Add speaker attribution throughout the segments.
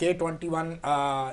Speaker 1: K21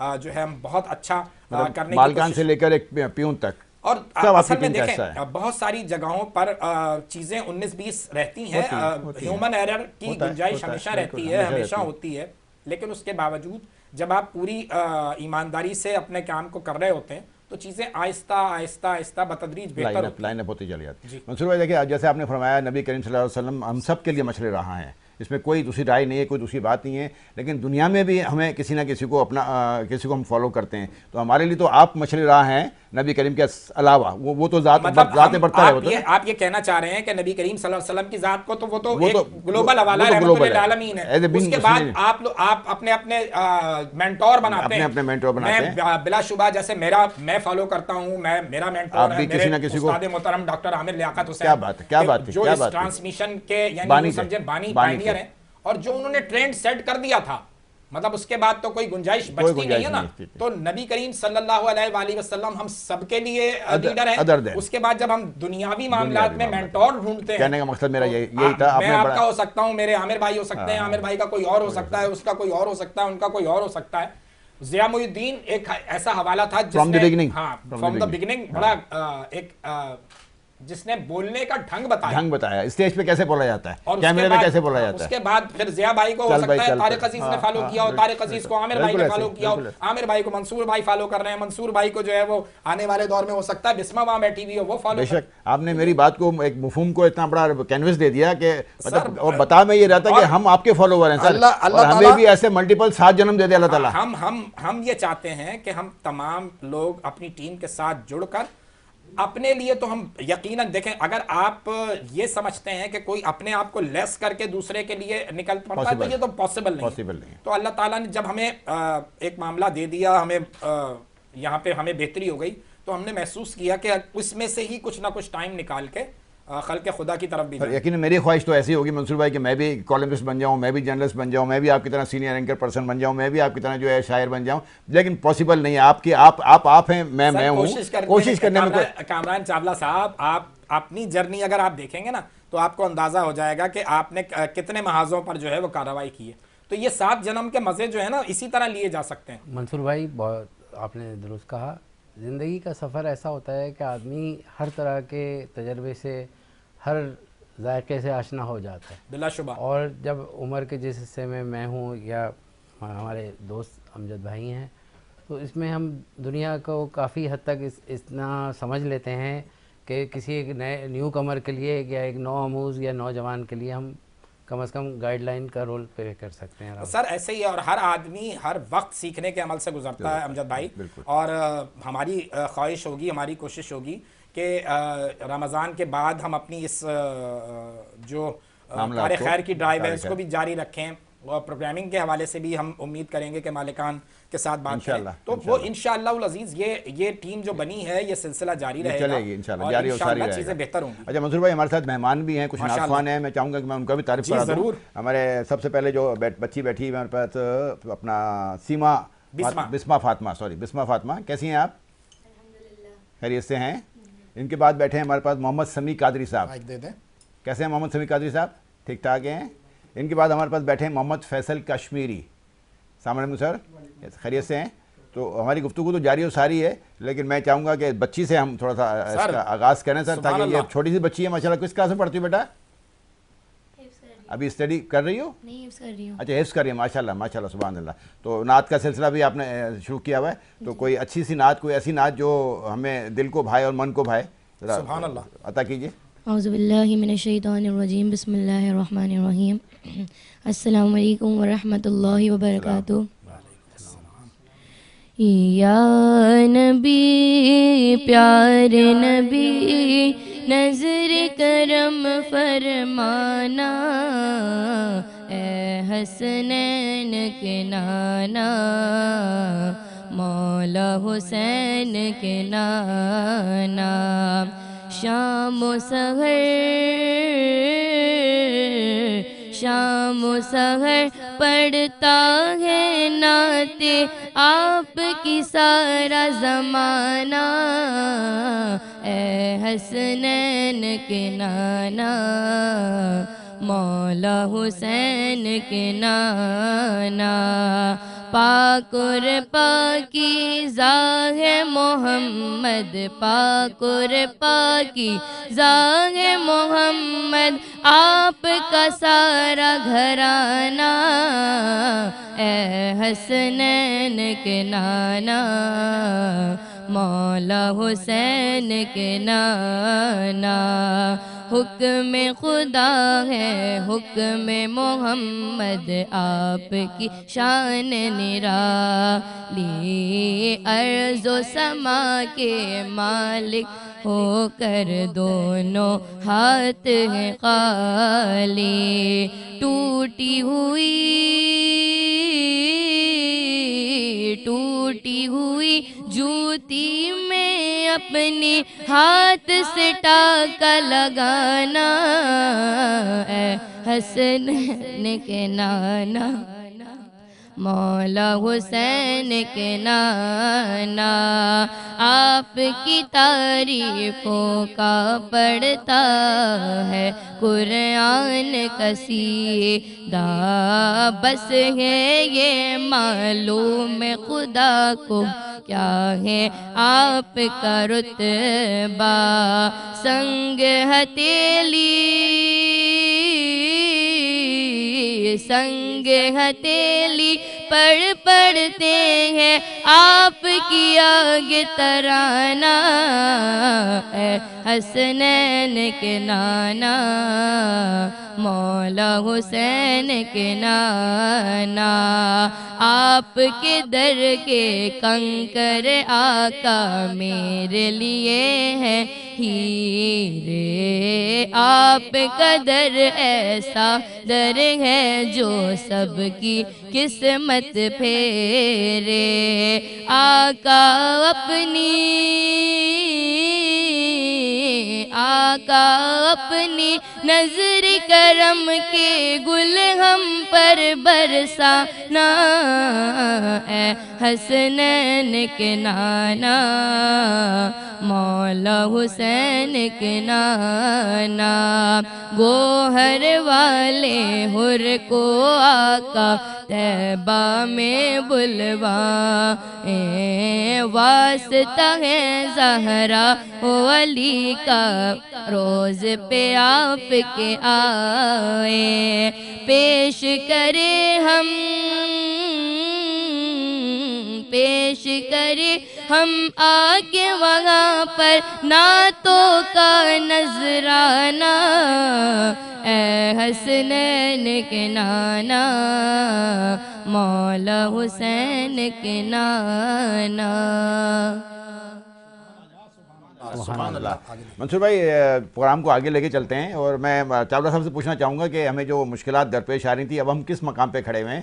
Speaker 1: جو ہے ہم بہت اچھا کرنے کی
Speaker 2: مالکان
Speaker 1: کوشش.
Speaker 2: سے لے کر ایک پیون تک
Speaker 1: اور
Speaker 2: سب
Speaker 1: اصل
Speaker 2: آپ کی
Speaker 1: میں
Speaker 2: ٹیم کا حصہ
Speaker 1: دیکھیں بہت ساری جگہوں پر چیزیں 19-20 رہتی ہیں, ہیومن ایرر کی گنجائش ہمیشہ رہتی ہے, ہمیشہ ہوتی ہے, لیکن اس کے باوجود جب آپ پوری ایمانداری سے اپنے کام کو کر رہے ہوتے ہیں تو چیزیں آہستہ آہستہ آہستہ بتدریج بہتر ہوتی ہیں.
Speaker 2: لائن اپ ہوتی چلی جاتی. منصور بھائی دیکھیں جیسے آپ نے فرمایا نبی کریم صلی اللہ علیہ وسلم ہم سب کے لیے مشعل راہ ہیں, اس میں کوئی دوسری رائے نہیں ہے, کوئی دوسری بات نہیں ہے, لیکن دنیا میں بھی ہمیں کسی نہ کسی کو اپنا کسی کو ہم فالو کرتے ہیں, تو ہمارے لیے تو آپ مشعل راہ ہیں نبی کریم کے علاوہ, وہ تو ذات برتر ہے.
Speaker 1: آپ یہ کہنا چاہ رہے ہیں کہ نبی کریم صلی اللہ علیہ وسلم کی ذات کو تو وہ تو ایک گلوبل حوالہ ہے, رحمت للعالمین ہے, اس کے بعد آپ اپنے مینٹور بناتے ہیں. میں بلا شبہ جیسے میں فالو کرتا ہوں, میرا مینٹور ہے میرے استاد محترم ڈاکٹر عامر لیاقت حسین, جو اس ٹرانسمیشن کے یعنی سمجھے بانی پائنیئر ہیں, اور جو انہوں نے ٹرینڈ سیٹ کر دیا تھا, مطلب اس کے بعد تو کوئی گنجائش بچتی نہیں ہے نا. تو نبی کریم صلی اللہ علیہ وآلہ وسلم ہم سب کے لیے لیڈر ہیں. اس کے بعد جب ہم دنیاوی معاملات میں مینٹور ڈھونڈتے ہیں,
Speaker 2: کہنے کا مقصد میرا یہی تھا.
Speaker 1: میں آپ کا ہو سکتا ہوں, میرے عامر بھائی ہو سکتے ہیں, عامر بھائی کا کوئی اور ہو سکتا ہے, اس کا کوئی اور ہو سکتا ہے, ان کا کوئی اور ہو سکتا ہے. ضیاء محی الدین ایک ایسا حوالہ تھا جس نے فرام دا بگننگ بڑا ایک جس نے بولنے کا ڈھنگ
Speaker 2: بتایا, اسٹیج پہ کیسے بولا جاتا ہے, کیمرے میں کیسے بولا جاتا ہے.
Speaker 1: اس کے بعد پھر ضیاء بھائی کو ہو سکتا ہے طارق عزیز نے فالو کیا ہو, طارق عزیز کو عامر بھائی نے فالو کیا ہو, عامر بھائی کو منصور بھائی فالو کر رہے ہیں, منصور بھائی کو جو ہے وہ آنے والے دور میں ہو سکتا ہے بسما وہاں بیٹھی ہوئی ہو وہ فالو.
Speaker 2: بے شک آپ نے میری بات کو ایک مفہوم کو اتنا بڑا کینوس دے دیا کہ اور بتا میں یہ رہتا کہ ہم آپ کے فالوور ہیں سر, اور ہمیں بھی ایسے ملٹیپل 7 جنم دے دے اللہ تعالیٰ.
Speaker 1: ہم یہ چاہتے ہیں کہ ہم تمام لوگ اپنی ٹیم کے ساتھ جڑ کر اپنے لیے تو ہم یقیناً دیکھیں, اگر آپ یہ سمجھتے ہیں کہ کوئی اپنے آپ کو لیس کر کے دوسرے کے لیے نکل پڑتا ہے تو یہ تو پاسبل نہیں. تو اللہ تعالیٰ نے جب ہمیں ایک معاملہ دے دیا, ہمیں یہاں پہ ہمیں بہتری ہو گئی, تو ہم نے محسوس کیا کہ اس میں سے ہی کچھ نہ کچھ ٹائم نکال کے خلق خدا کی طرف بھی جائیں.
Speaker 2: یقیناً میری خواہش تو ایسی ہوگی منصور بھائی کہ میں بھی کالمسٹ بن جاؤں, میں بھی جرنلسٹ بن جاؤں, میں بھی آپ کی طرح سینئر اینکر پرسن بن جاؤں, میں بھی آپ کی طرح جو ہے شاعر بن جاؤں, لیکن پاسبل نہیں ہے. آپ ہیں, میں ہوں. کوشش کرنے میں
Speaker 1: کامران چاولہ صاحب, آپ اپنی جرنی اگر آپ دیکھیں گے نا تو آپ کو اندازہ ہو جائے گا کہ آپ نے کتنے محاذوں پر جو ہے وہ کارروائی کی ہے. تو یہ 7 جنم کے مزے جو ہے نا اسی طرح لیے جا سکتے ہیں.
Speaker 3: منصور بھائی بہت آپ نے درست کہا, زندگی کا سفر ایسا ہوتا ہے کہ آدمی ہر طرح کے تجربے سے, ہر ذائقے سے آشنا ہو جاتا ہے
Speaker 1: بلا شبہ.
Speaker 3: اور جب عمر کے جس حصے میں ہوں یا ہمارے دوست امجد بھائی ہیں, تو اس میں ہم دنیا کو کافی حد تک اتنا سمجھ لیتے ہیں کہ کسی ایک نئے نیو کمر کے لیے یا ایک نو آموز یا نوجوان کے لیے ہم کم از کم گائیڈ لائن کا رول پلے کر سکتے ہیں.
Speaker 1: سر ایسے ہی ہے, اور ہر آدمی ہر وقت سیکھنے کے عمل سے گزرتا ہے امجد بھائی, اور ہماری خواہش ہوگی, ہماری کوشش ہوگی کہ رمضان کے بعد ہم اپنی اس جو کار خیر کی ڈرائیو ہے اس کو بھی جاری رکھیں, اور پروگرامنگ کے حوالے سے بھی ہم امید کریں گے کہ مالکان کے ساتھ بات کریں, تو وہ انشاءاللہ العزیز یہ ٹیم جو بنی ہے یہ سلسلہ جاری رہے گا,
Speaker 2: چلے گی انشاءاللہ, جاری اور ساری رہے گا,
Speaker 1: چیزیں بہتر ہوں گی.
Speaker 2: اچھا منصور بھائی, ہمارے ساتھ مہمان بھی ہیں, کچھ ناخوان ہیں, میں چاہوں گا کہ میں ان کا بھی تعریف کرا دوں.
Speaker 1: ضرور.
Speaker 2: ہمارے سب سے پہلے جو بچی بیٹھی ہے ہمارے پاس, اپنا بسما فاطمہ, کیسی ہیں آپ؟ خیریت سے ہیں. ان کے بعد بیٹھے ہیں ہمارے پاس محمد سمیع قادری صاحب, کیسے ہیں محمد سمیع قادری صاحب؟ ٹھیک ٹھاک ہیں. ان کے بعد ہمارے پاس بیٹھے ہیں محمد فیصل کشمیری. السلام علیکم سر, خیریت سے ہیں؟ تو ہماری گفتگو تو جاری و ساری ہے, لیکن میں چاہوں گا کہ بچی سے ہم تھوڑا سا اس کا آغاز کریں سر, تاکہ یہ چھوٹی سی بچی ہے ماشاءاللہ. کس کلاس میں پڑھتی ہو بیٹا؟ ابھی اسٹڈی کر رہی ہو؟
Speaker 4: نہیں, حفظ کر رہی ہوں.
Speaker 2: اچھا حفظ کر رہی ہے, ماشاءاللہ سبحان اللہ. تو نعت کا سلسلہ بھی آپ نے شروع کیا ہوا ہے, تو کوئی اچھی سی نعت, کوئی ایسی نعت جو ہمیں دل کو بھائے اور من کو بھائے,
Speaker 1: سبحان اللہ,
Speaker 2: عطا کیجیے.
Speaker 4: اعوذ باللہ من الشیطان الرجیم, بسم اللہ الرحمن الرحیم. السلام علیکم ورحمۃ اللہ وبرکاتہ. یا نبی پیار نبی نظر کرم فرمانا, اے حسنین کے نانا مولا حسین کے نانا. شام و سحر پڑھتا ہے نعت آپ کی سارا زمانہ, اے حسنین کے نانا مولا حسین کے نانا. پاک اور پاکیزہ ہے محمد، پاک اور پاکیزہ ہے محمد، آپ کا سارا گھرانہ، اے حسنین کے نانا، مولا حسین کے نانا، حکم خدا ہے حکم محمد، آپ کی شان نرالی، ارض و سما کے مالک ہو کر دونوں ہاتھ ہیں خالی، ٹوٹی ہوئی جوتی میں اپنی ہاتھ سے ٹاکا لگانا، اے حسنین کے نانا، مولا حسین کے نانا، آپ کی تعریفوں کا پڑھتا ہے قرآن قصیدہ، بس ہے یہ معلوم خدا کو کیا ہے آپ کا رتبہ، سنگ ہتھیلی پڑھتے ہیں آپ کی آگے ترانہ، اے حسنین کے نانا، مولا حسین کے نانا، آپ کے در کے کنکر آقا میرے لیے ہے ہیرے، آپ کا در ایسا در ہے جو سب کی قسمت پھیرے، آقا اپنی نظر کرم کے گل ہم پر برسانا، اے حسنین کے نانا، مولا حسین کے نانا، گوہر والے حر کو آقا طیبہ میں بلوائیں، واسطہ ہے زہرا و علی کا روز پہ آپ کے آئے، پیش کرے ہم آگے وہاں پر نعتوں کا نذرانہ، اے حسنین کے نانا، مولا حسین کے نانا۔
Speaker 2: سبحان اللہ۔ منصور بھائی پروگرام کو آگے لے کے چلتے ہیں، اور میں چاولہ صاحب سے پوچھنا چاہوں گا کہ ہمیں جو مشکلات درپیش آ رہی تھی اب ہم کس مقام پہ کھڑے ہوئے ہیں؟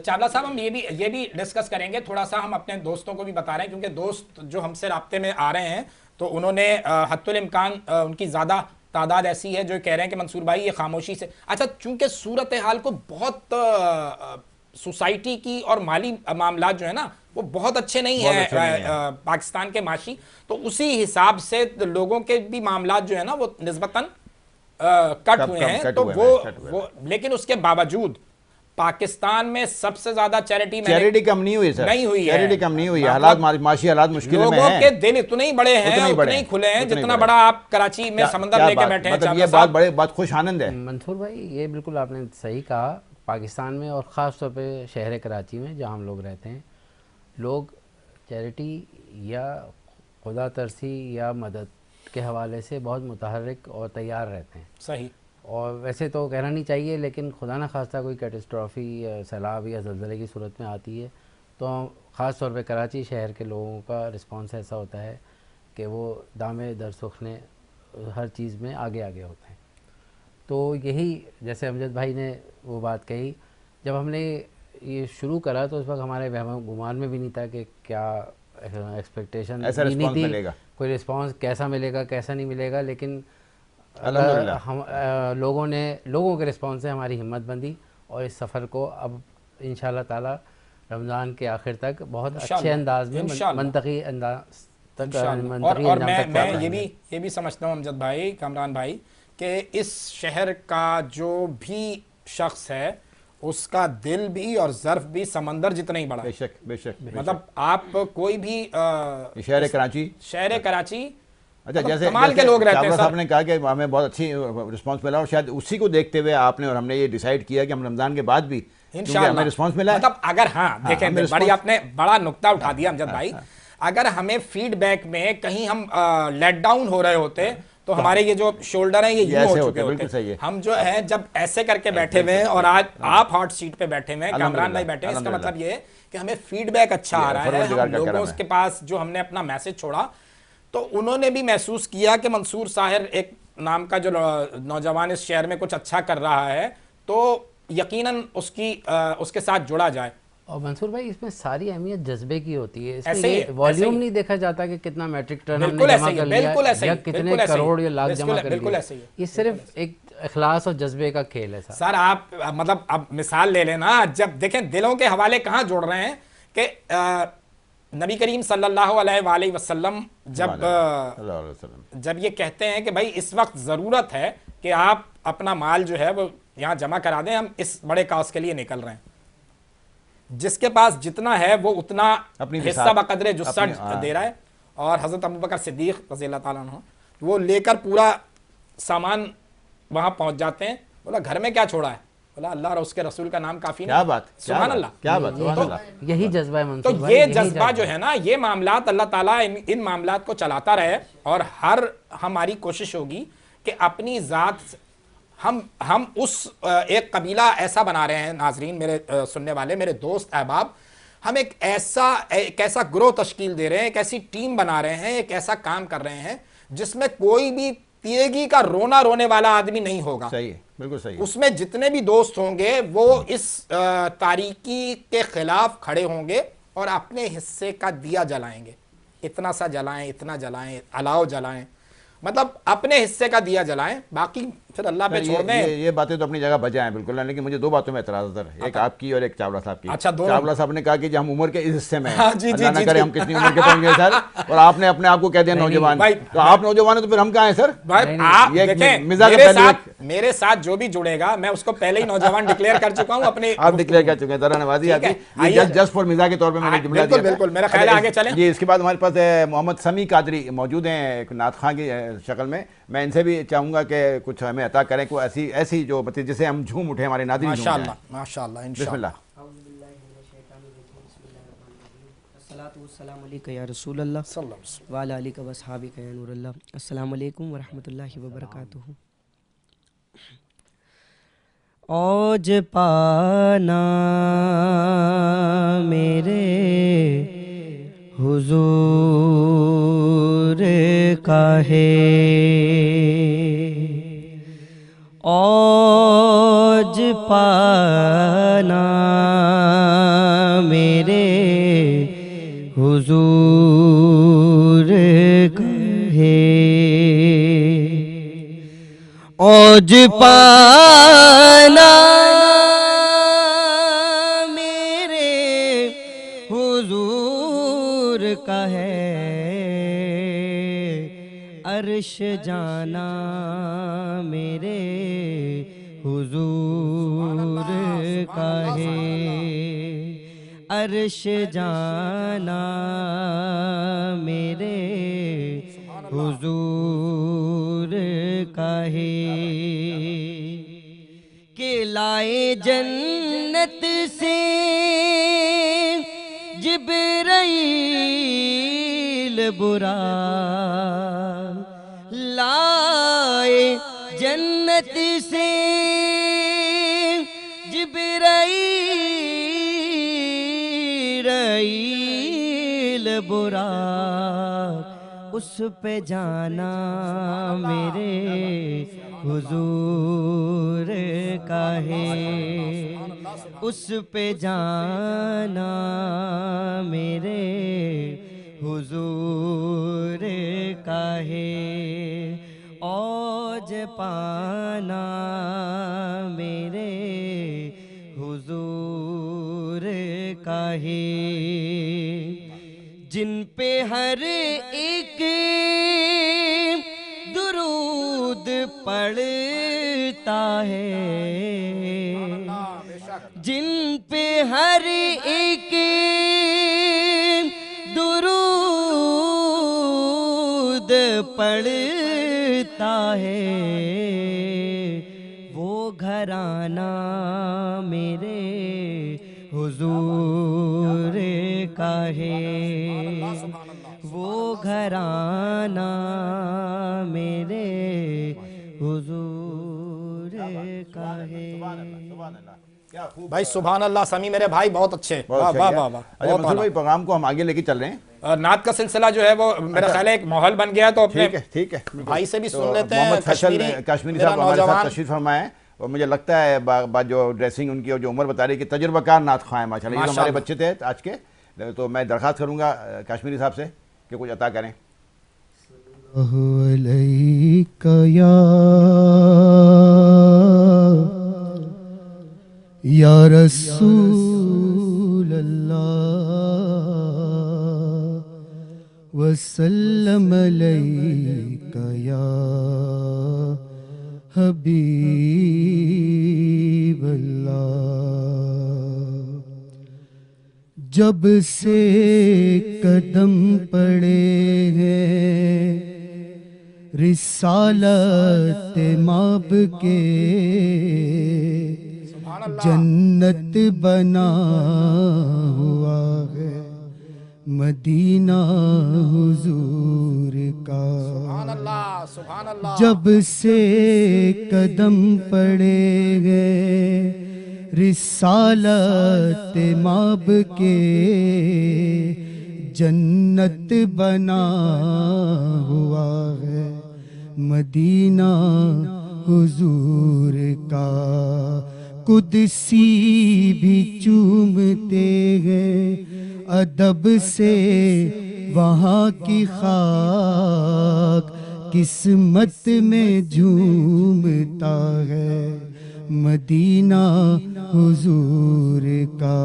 Speaker 1: چاولہ صاحب ہم یہ بھی ڈسکس کریں گے، تھوڑا سا ہم اپنے دوستوں کو بھی بتا رہے ہیں، کیونکہ دوست جو ہم سے رابطے میں آ رہے ہیں تو انہوں نے حتی الامکان ان کی زیادہ تعداد ایسی ہے جو کہہ رہے ہیں کہ منصور بھائی یہ خاموشی سے، اچھا چونکہ صورتحال کو بہت سوسائٹی کی اور مالی معاملات جو ہے نا وہ بہت اچھے نہیں ہیں پاکستان کے معاشی، تو اسی حساب سے لوگوں کے بھی معاملات جو ہے نا وہ نسبتاً کٹ ہوئے ہیں، تو وہ لیکن اس کے باوجود پاکستان میں سب سے زیادہ چیریٹی
Speaker 2: کم نہیں ہوئی سر،
Speaker 1: نہیں ہوئی ہے،
Speaker 2: چیریٹی کم نہیں ہوئی ہے، حالات معاشی حالات مشکل میں ہیں،
Speaker 1: لوگوں کے دل اتنے ہی بڑے ہیں، اتنے ہی کھلے ہیں جتنا بڑا آپ کراچی میں سمندر لے کے بیٹھے ہیں۔
Speaker 2: مطلب یہ بات خوش آنند ہے
Speaker 3: منصور بھائی، یہ بالکل آپ نے صحیح کہا، پاکستان میں اور خاص طور پہ شہر کراچی میں جہاں ہم لوگ رہتے ہیں، لوگ چیریٹی یا خدا ترسی یا مدد کے حوالے سے بہت متحرک اور تیار رہتے ہیں۔
Speaker 1: صحیح،
Speaker 3: اور ویسے تو کہنا نہیں چاہیے، لیکن خدا نہ خواستہ کوئی کیٹسٹرافی یا سیلاب یا زلزلے کی صورت میں آتی ہے تو خاص طور پہ کراچی شہر کے لوگوں کا رسپانس ایسا ہوتا ہے کہ وہ دامے در سخنے ہر چیز میں آگے ہوتے ہیں۔ تو یہی جیسے امجد بھائی نے وہ بات کہی، جب ہم نے یہ شروع کرا تو اس وقت ہمارے گمان میں بھی نہیں تھا کہ کیا ایکسپیکٹیشن نہیں تھی، کوئی رسپانس کیسا ملے گا کیسا نہیں ملے گا، لیکن ہم لوگوں کے رسپانس سے ہماری ہمت بندی، اور اس سفر کو اب انشاءاللہ تعالی رمضان کے آخر تک بہت اچھے انداز میں منطقی انداز تک،
Speaker 1: اور میں یہ بھی سمجھتا ہوں امجد بھائی، کامران بھائی، کہ اس شہر کا جو بھی شخص ہے اس کا دل بھی اور ظرف بھی سمندر جتنا ہی بڑا ہے.
Speaker 2: بے شک بے شک.
Speaker 1: مطلب آپ کوئی بھی
Speaker 2: شہر کراچی اچھا جیسے
Speaker 1: کمال کے لوگ رہتے ہیں.
Speaker 2: چاولہ صاحب نے کہا کہ ہمیں بہت اچھی رسپانس ملا اور شاید اسی کو دیکھتے ہوئے آپ نے اور ہم نے یہ ڈیسائیڈ کیا کہ ہم رمضان کے بعد بھی ہمیں رسپانس ملا ہے.
Speaker 1: مطلب اگر دیکھیں بڑی آپ نے بڑا نقطہ اٹھا دیا امجد بھائی. اگر ہمیں فیڈ بیک میں کہیں ہم لیٹ ڈاؤن ہو رہے ہوتے تو ہمارے یہ جو شولڈر ہیں یہ یوں ہو چکے ہوتے. ہم جو ہے جب ایسے کر کے بیٹھے ہوئے ہیں اور آج آپ ہاٹ سیٹ پہ بیٹھے ہوئے ہیں, کامران بھائی بیٹھے ہیں, اس کا مطلب یہ ہے کہ ہمیں فیڈ بیک اچھا آ رہا ہے. ہم لوگوں کے پاس جو ہم نے اپنا میسج چھوڑا تو انہوں نے بھی محسوس کیا کہ منصور ساحر ایک نام کا جو نوجوان اس شہر میں کچھ اچھا کر رہا ہے تو یقیناً اس کے ساتھ جڑا جائے.
Speaker 3: اور منصور بھائی اس میں ساری اہمیت جذبے کی ہوتی ہے. اس میں یہ والیوم نہیں دیکھا جاتا کہ کتنا میٹرک ٹن ہم نے جمع کر لیا یا کتنے کروڑ یا لاکھ جمع کر لیا. یہ صرف ایک اخلاص اور جذبے کا کھیل ہے.
Speaker 1: سر آپ مطلب اب مثال لے لینا, جب دیکھیں دلوں کے حوالے کہاں جوڑ رہے ہیں کہ نبی کریم صلی اللہ علیہ وآلہ وسلم جب یہ کہتے ہیں کہ بھائی اس وقت ضرورت ہے کہ آپ اپنا مال جو ہے وہ یہاں جمع کرا دیں, ہم اس بڑے کاز کے لیے نکل رہے ہیں, جس کے پاس جتنا ہے وہ اتنا حصہ بقدر جسہ دے رہا ہے. اور حضرت ابوبکر صدیق رضی اللہ تعالیٰ عنہ وہ لے کر پورا سامان وہاں پہنچ جاتے ہیں. بولا گھر میں کیا چھوڑا ہے؟ بولا اللہ اور اس کے رسول کا نام کافی نہیں.
Speaker 2: کیا بات,
Speaker 1: سبحان اللہ,
Speaker 2: کیا بات, سبحان اللہ.
Speaker 3: یہی جذبہ ہے منصور
Speaker 1: تو
Speaker 3: بھائی.
Speaker 1: یہ جذبہ جو ہے نا, یہ معاملات اللہ تعالیٰ ان معاملات کو چلاتا رہے. اور ہماری کوشش ہوگی کہ اپنی ذات ہم اس ایک قبیلہ ایسا بنا رہے ہیں. ناظرین میرے سننے والے, میرے دوست احباب, ہم ایک ایسا گروہ تشکیل دے رہے ہیں, ایک ایسی ٹیم بنا رہے ہیں, ایک ایسا کام کر رہے ہیں جس میں کوئی بھی تیرگی کا رونے والا آدمی نہیں ہوگا.
Speaker 2: صحیح ہے, بالکل صحیح.
Speaker 1: اس میں جتنے بھی دوست ہوں گے وہ اس تاریکی کے خلاف کھڑے ہوں گے اور اپنے حصے کا دیا جلائیں گے. اتنا سا جلائیں, اتنا جلائیں, الاؤ جلائیں, مطلب اپنے حصے کا دیا جلائیں, باقی پھر اللہ پہ چھوڑ دیں.
Speaker 2: یہ باتیں تو اپنی جگہ بجا ہیں بالکل, لیکن مجھے دو باتوں میں اعتراض ہے, ایک آپ کی اور ایک چاولہ صاحب کی.
Speaker 1: اچھا,
Speaker 2: چاولہ صاحب نے کہا کہ ہم عمر کے اس حصے میں ہیں, اللہ نہ کرے ہم کتنی عمر کے پہنچ گئے سر, اور آپ نے اپنے آپ کو کہہ دیا نوجوان. تو آپ نوجوان ہیں تو پھر ہم کہاں ہیں سر؟
Speaker 1: آپ میرے ساتھ جو بھی جڑے گا میں اس کو پہلے ہی نوجوان ڈکلیئر کر چکا ہوں. اپنے
Speaker 2: آپ ڈکلیئر کر چکے ہیں, ذرا نوازی آپ کی, جسٹ فار مزاح کے طور پہ میں نے جملہ دیا.
Speaker 1: بالکل, میرا خیال ہے آگے چلیں.
Speaker 2: جی, اس کے بعد ہمارے پاس محمد سمیع قادری موجود ہیں ایک نعت خواں کی شکل میں. میں ان سے بھی چاہوں گا کہ کچھ ہمیں عطا کریں, کوئی ایسی جو مطلب جسے ہم جھوم اٹھیں, ہمارے ناظرین
Speaker 1: ماشاءاللہ ماشاءاللہ
Speaker 2: بسم اللہ.
Speaker 5: الصلاۃ والسلام علیکہ یا رسول اللہ وعلی آلک و اصحابک یا نور اللہ. السلام علیکم ورحمۃ اللہ وبرکاتہ. اوج پانا میرے حضور کا ہے, اوج پانا میرے حضور کا ہے, اوج پانا میرے حضور کا ہے, عرش جانا میرے حضور کا ہے, عرش جانا میرے حضور کا ہے, کہ لائے جنت سے جبرائیل براق, لائے جنت سے جبرائیل براق, اس پہ جانا میرے حضور کا ہے, اس پہ جانا میرے حضور کا ہے, اوج پانا میرے حضور کا ہے, جن پہ ہر ایک درود پڑھتا ہے, جن پہ ہر ایک درود پڑھتا ہے، وہ گھرانہ میرے حضور کا ہے، وہ گھرانہ میرے حضور کا ہے۔
Speaker 1: بھائی سبحان اللہ، سمی میرے بھائی بہت اچھے، واہ واہ واہ واہ۔
Speaker 2: اچھا منصور بھائی پروگرام کو ہم آگے لے کے چل رہے ہیں،
Speaker 1: نعت کا سلسلہ جو ہے وہ میرا خیال ہے ایک ماحول بن گیا ہے، تو اپنے
Speaker 2: ٹھیک ہے
Speaker 1: بھائی سے بھی
Speaker 2: تو
Speaker 1: سن لیتے ہیں۔
Speaker 2: محمد فیصل کشمیری صاحب ہمارے ساتھ
Speaker 1: نوجوان
Speaker 2: تشریف فرمائے ہیں، اور مجھے لگتا ہے جو ڈریسنگ ان کی اور جو عمر بتا رہی ہے کہ تجربہ کار نعت خواہ ہیں ماشاءاللہ، یہ تو ہمارے بچے تھے آج کے، تو میں درخواست کروں گا کشمیری صاحب سے کہ کچھ عطا کریں۔
Speaker 6: یا رسول اللہ وسلم علیک یا حبیب اللہ، جب سے قدم پڑے ہیں رسالت ماب کے، جنت بنا ہوا ہے مدینہ حضور کا، جب سے قدم پڑے گئے رسالت ماب کے، جنت بنا ہوا ہے مدینہ حضور کا، قدسی بھی چومتے ہیں ادب سے وہاں کی خاک، قسمت میں جھومتا ہے مدینہ حضور کا،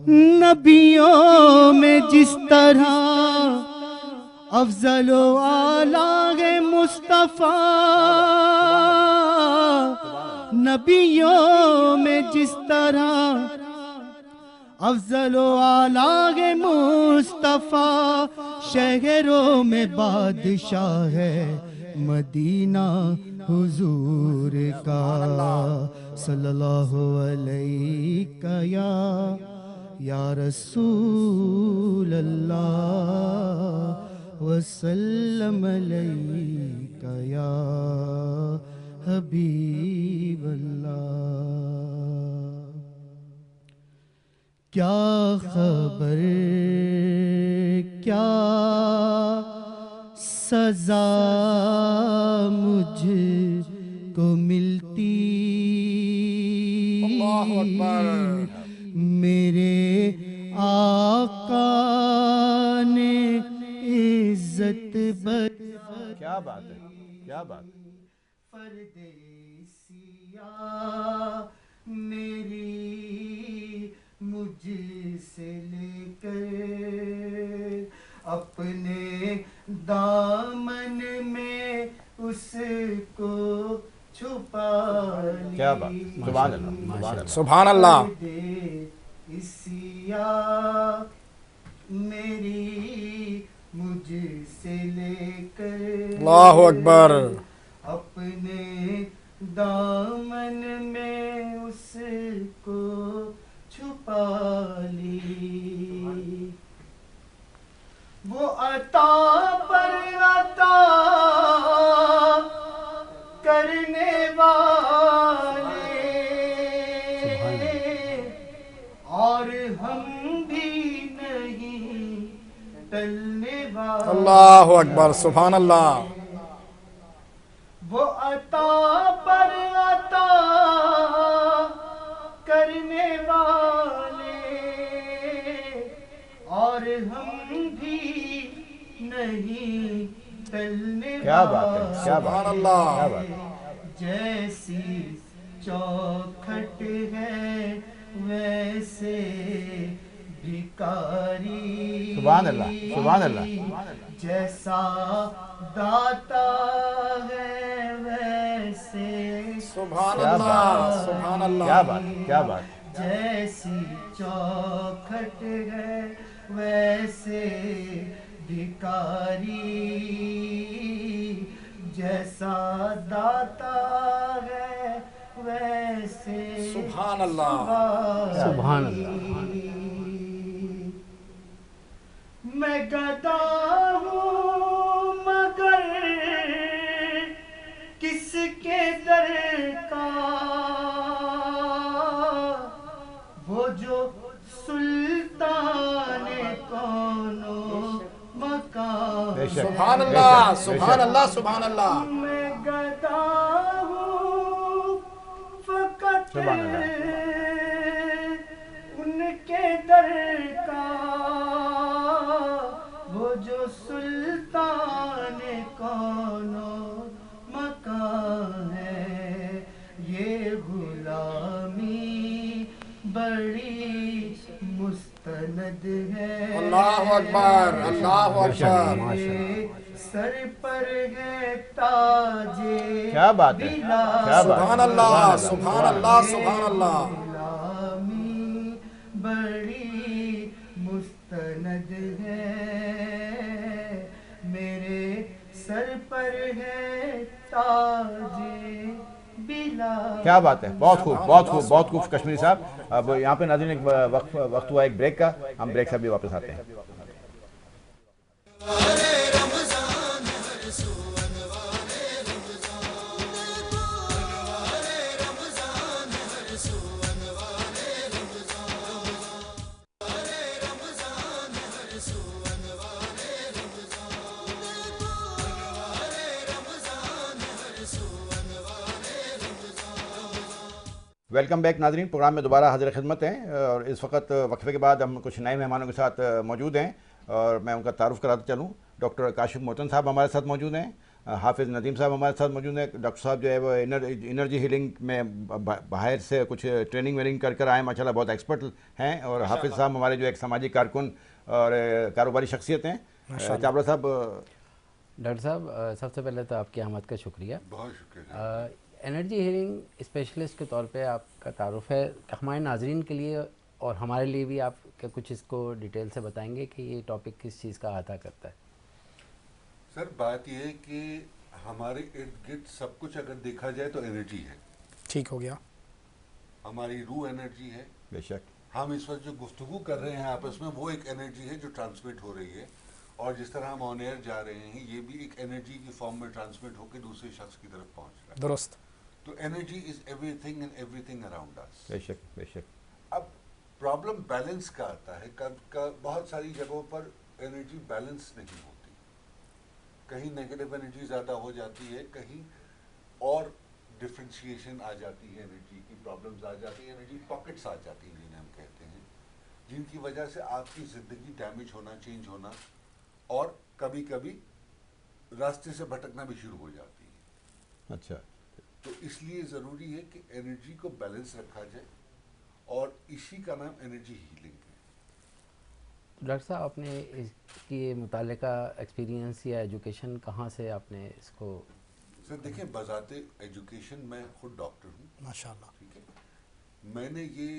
Speaker 6: نبیوں میں جس طرح افضل و اعلیٰ ہے مصطفیٰ، نبیوں میں جس طرح افضل و اعلیٰ ہے مصطفیٰ، شہروں میں بادشاہ ہے مدینہ حضور کا، صلی اللہ علیہ یا رسول اللہ وسلم علیک یا حبیب اللہ، کیا خبر کیا سزا مجھ کو ملتی،
Speaker 1: اللہ اکبر،
Speaker 6: میرے آقا نے عزت
Speaker 2: کیا بات ہے، کیا بات ہے،
Speaker 6: پردیسیا میری مجھ سے لے کر اپنے دامن میں اس کو چھپا لی،
Speaker 2: کیا بات، سبحان اللہ،
Speaker 1: سبحان اللہ،
Speaker 6: پردیسیا میری مجھ سے لے کر
Speaker 1: اللہ اکبر،
Speaker 6: اپنے دامن میں اس کو چھپا لی، وہ عطا پر عطا کرنے والے اور ہم بھی نہیں ٹلنے والے،
Speaker 1: اللہ اکبر، سبحان اللہ،
Speaker 6: وہ عطا پر عطا کرنے والے اور ہم بھی نہیں ٹلنے والے،
Speaker 2: کیا بات ہے، کیا بات،
Speaker 1: سبحان اللہ،
Speaker 2: کیا بات،
Speaker 6: جیسی چوکھٹ ہے ویسے بھکاری،
Speaker 2: سبحان اللہ، سبحان اللہ،
Speaker 6: جیسا داتا ہے ویسے
Speaker 1: سبحان اللہ سبحان اللہ.
Speaker 2: کیا بات کیا بات.
Speaker 6: جیسی چوکھٹ ہے ویسے بھکاری، جیسا داتا ہے ویسے
Speaker 1: سبحان اللہ.
Speaker 3: سبحان اللہ.
Speaker 6: میں گدا ہوں مگر کس کے در کا، وہ جو سلطان کونو مکان.
Speaker 2: بے شک.
Speaker 1: سبحان اللہ سبحان اللہ سبحان اللہ.
Speaker 6: میں گدا ہوں فقط
Speaker 2: سبحان اللہ.
Speaker 6: ان کے در کا، وہ جو سلطان کونو مکان ہے. یہ غلامی بڑی مستند ہے.
Speaker 1: اللہ اکبر اللہ اکبر.
Speaker 6: سر پر ہے تاج
Speaker 2: کیا بات ہے. کیا بات.
Speaker 1: سبحان اللہ سبحان اللہ سبحان اللہ.
Speaker 6: غلامی بڑی مستند ہے. میرے سر پر ہے تاج بلا.
Speaker 2: کیا بات ہے. بہت خوب بہت خوب بہت خوب کشمیری صاحب. اب یہاں پہ ناظرین ایک وقت ہوا ایک بریک کا، ہم بریک سے بھی واپس آتے ہیں. ویلکم بیک ناظرین، پروگرام میں دوبارہ حاضر خدمت ہیں، اور اس وقت وقفے کے بعد ہم کچھ نئے مہمانوں کے ساتھ موجود ہیں، اور میں ان کا تعارف کراتا چلوں. ڈاکٹر کاشف محتن صاحب ہمارے ساتھ موجود ہیں، حافظ ندیم صاحب ہمارے ساتھ موجود ہیں. ڈاکٹر صاحب جو ہے وہ انرجی ہیلنگ میں باہر سے کچھ ٹریننگ ویننگ کر کر آئے، ماشاء اللہ بہت ایکسپرٹ ہیں. اور حافظ صاحب ہمارے جو ایک سماجی کارکن اور کاروباری شخصیت ہیں. چابڑا صاحب.
Speaker 3: ڈاکٹر صاحب سب سے پہلے تو آپ کی آمد کا شکریہ.
Speaker 7: بہت شکریہ.
Speaker 3: انرجی ہیلنگ اسپیشلسٹ کے طور پہ آپ کا تعارف ہے، ہمارے ناظرین کے لیے اور ہمارے لیے بھی آپ کچھ اس کو ڈیٹیل سے بتائیں گے کہ یہ ٹاپک کس چیز کا احاطہ کرتا ہے؟
Speaker 7: سر بات یہ ہے کہ ہمارے ارد گرد سب کچھ اگر دیکھا جائے تو انرجی ہے.
Speaker 1: ٹھیک ہو گیا.
Speaker 7: ہماری روح انرجی ہے.
Speaker 2: بے شک.
Speaker 7: ہم اس وقت جو گفتگو کر رہے ہیں آپس میں وہ ایک انرجی ہے جو ٹرانسمٹ ہو رہی ہے، اور جس طرح ہم آن ایئر جا رہے ہیں یہ بھی ایک انرجی کی فارم میں ٹرانسمٹ ہو کے دوسرے شخص کی طرف پہنچ رہا ہے.
Speaker 1: درست.
Speaker 7: تو energy is everything and everything around us.
Speaker 2: بے شک بے شک.
Speaker 7: اب پرابلم بیلنس کا آتا ہے. بہت ساری جگہوں پر انرجی بیلنس نہیں ہوتی، کہیں نیگیٹو انرجی زیادہ ہو جاتی ہے، کہیں اور ڈفرینشیشن آ جاتی ہے، انرجی کی پرابلمز آ جاتی ہیں، انرجی پاکٹس آ جاتی ہیں جنہیں ہم کہتے ہیں، جن کی وجہ سے آپ کی زندگی ڈیمیج ہونا، چینج ہونا، اور کبھی کبھی راستے سے بھٹکنا بھی شروع ہو جاتی ہے.
Speaker 2: اچھا.
Speaker 7: تو اس لیے ضروری ہے کہ انرجی کو بیلنس رکھا جائے، اور اسی کا نام انرجی ہیلنگ ہے.
Speaker 3: ڈاکٹر صاحب آپ نے اس کی متعلقہ ایکسپیرینس یا ایجوکیشن کہاں سے آپ نے اس کو؟
Speaker 7: سر دیکھیں، بذات ایجوکیشن میں خود ڈاکٹر ہوں.
Speaker 1: ماشاءاللہ.
Speaker 7: ٹھیک ہے. میں نے یہ